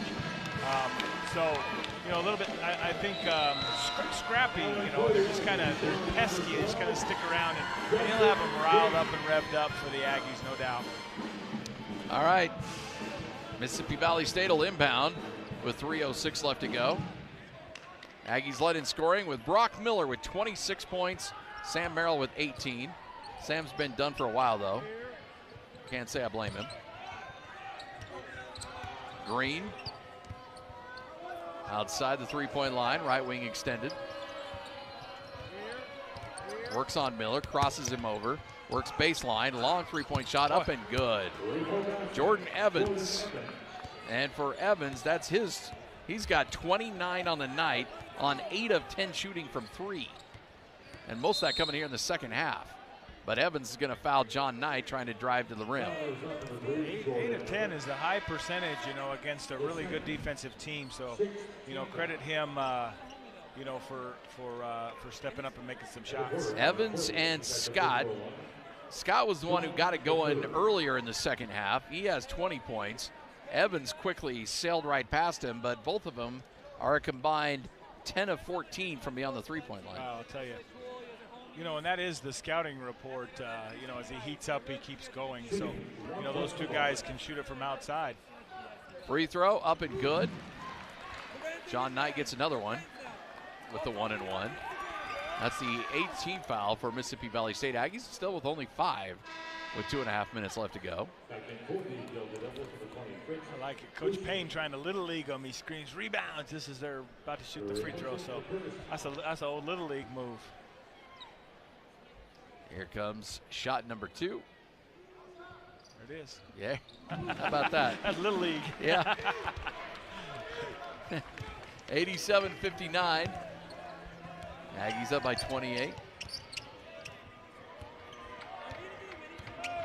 So, you know, a little bit, I think, scrappy, you know, they're pesky. They just kind of stick around, and he'll have them riled up and revved up for the Aggies, no doubt. All right. Mississippi Valley State will inbound with 3:06 left to go. Aggies led in scoring with Brock Miller with 26 points, Sam Merrill with 18. Sam's been done for a while, though. Can't say I blame him. Green outside the three-point line, right wing extended. Works on Miller, crosses him over, works baseline, long three-point shot, up and good. Jordan Evans. And for Evans, that's he's got 29 on the night on 8 of 10 shooting from 3. And most of that coming here in the second half. But Evans is going to foul John Knight trying to drive to the rim. 8 of 10 is a high percentage, you know, against a really good defensive team. So, you know, credit him, for stepping up and making some shots. Evans and Scott. Scott was the one who got it going earlier in the second half. He has 20 points. Evans quickly sailed right past him, but both of them are a combined 10 of 14 from beyond the three-point line. I'll tell you. You know, and that is the scouting report. You know, as he heats up, he keeps going. So, you know, those two guys can shoot it from outside. Free throw up and good. John Knight gets another one with the 1-and-1. That's the 18th foul for Mississippi Valley State. Aggies still with only 5 with 2.5 minutes left to go. I like it. Coach Payne trying to little league him. He screams rebounds. This is they're about to shoot the free throw. So that's a old little league move. Here comes shot number 2. There it is. Yeah, how about that? That's little league. Yeah. 87-59. Aggies up by 28.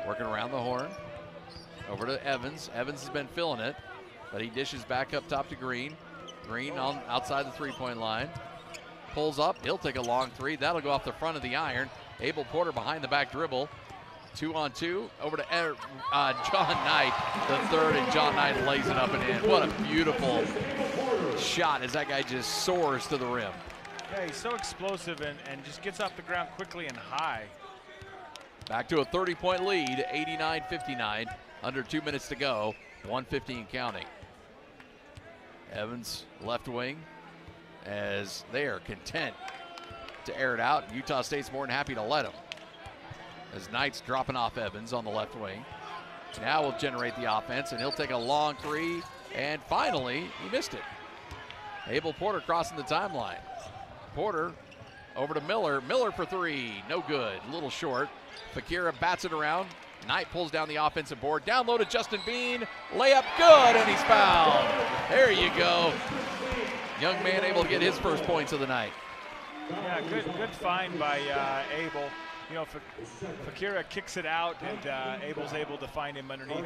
Working around the horn. Over to Evans. Evans has been filling it, but he dishes back up top to Green. Green on outside the three-point line. Pulls up. He'll take a long three. That'll go off the front of the iron. Abel Porter behind the back dribble. 2-on-2. Over to John Knight, the third, and John Knight lays it up and in. What a beautiful shot as that guy just soars to the rim. Yeah, he's so explosive and just gets off the ground quickly and high. Back to a 30-point lead, 89-59. Under 2 minutes to go, 1:15 counting. Evans left wing as they are content to air it out. Utah State's more than happy to let him. As Knight's dropping off Evans on the left wing. Now will generate the offense, and he'll take a long three, and finally, he missed it. Abel Porter crossing the timeline. Porter over to Miller. Miller for three, no good, a little short. Fakira bats it around. Knight pulls down the offensive board. Down low to Justin Bean. Layup good, and he's fouled. There you go. Young man able to get his first points of the night. Yeah, good find by Abel. You know, Fakira kicks it out, and Abel's able to find him underneath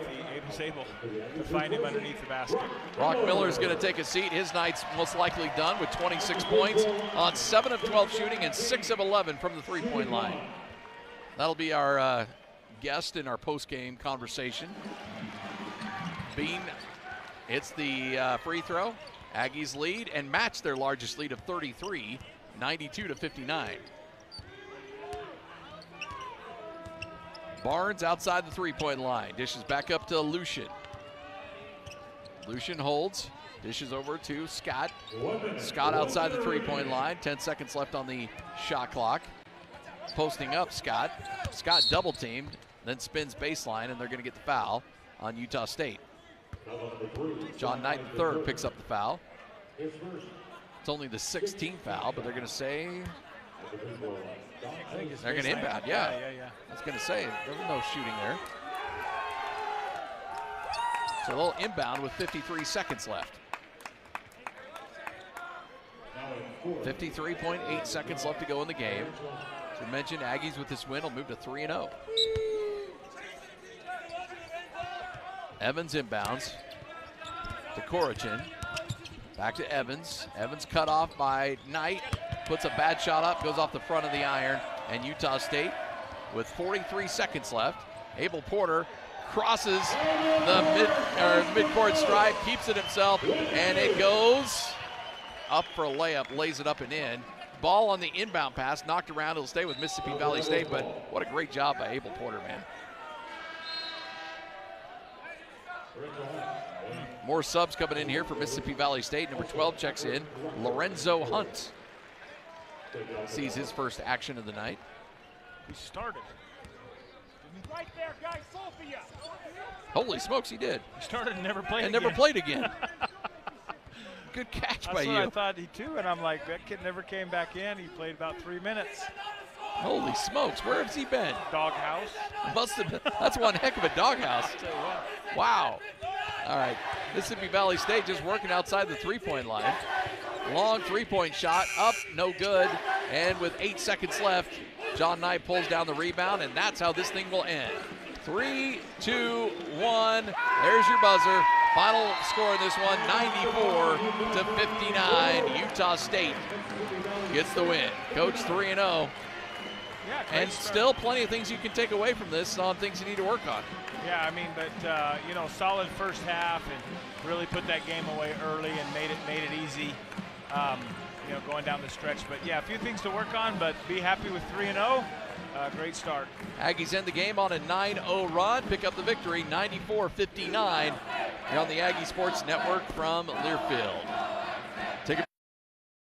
the basket. Brock Miller's going to take a seat. His night's most likely done with 26 points on 7 of 12 shooting and 6 of 11 from the three-point line. That'll be our guest in our post-game conversation. Bean hits the free throw. Aggies lead and match their largest lead of 33, 92-59. Barnes outside the three-point line. Dishes back up to Lucian. Lucian holds. Dishes over to Scott. Scott outside the three-point line. 10 seconds left on the shot clock. Posting up Scott. Scott double-teamed, then spins baseline, and they're going to get the foul on Utah State. John Knight III picks up the foul. It's only the 16th foul, but they're going to say they're going to inbound. Yeah. I was going to say there was no shooting there. So they'll inbound with 53 seconds left. 53.8 seconds left to go in the game. As we mentioned, Aggies with this win will move to 3-0. Evans inbounds to Corrigan. Back to Evans. Evans cut off by Knight. Puts a bad shot up, goes off the front of the iron. And Utah State with 43 seconds left. Abel Porter crosses the midcourt stripe, keeps it himself, and it goes up for a layup, lays it up and in. Ball on the inbound pass, knocked around. It'll stay with Mississippi Valley State, but what a great job by Abel Porter, man. More subs coming in here for Mississippi Valley State. Number 12 checks in. Lorenzo Hunt sees his first action of the night. He started. Right there, guys, Sophia. Holy smokes, he did. He started and never played and again. never played again. Good catch by you. That's what I thought he too, and I'm like, that kid never came back in. He played about 3 minutes. Holy smokes, where has he been? Doghouse. Must have been. That's one heck of a doghouse. Wow. All right, Mississippi Valley State just working outside the three-point line. Long three-point shot, up, no good. And with 8 seconds left, John Knight pulls down the rebound, and that's how this thing will end. 3, 2, 1. There's your buzzer. Final score in this one, 94-59. Utah State gets the win. Coach 3-0. Yeah, and still plenty of things you can take away from this on things you need to work on. Yeah, I mean, but you know, solid first half and really put that game away early and made it easy. going down the stretch. But yeah, a few things to work on, but be happy with 3-0. Great start. Aggies end the game on a 9-0 run, pick up the victory 94-59 here on the Aggie Sports Network from Learfield.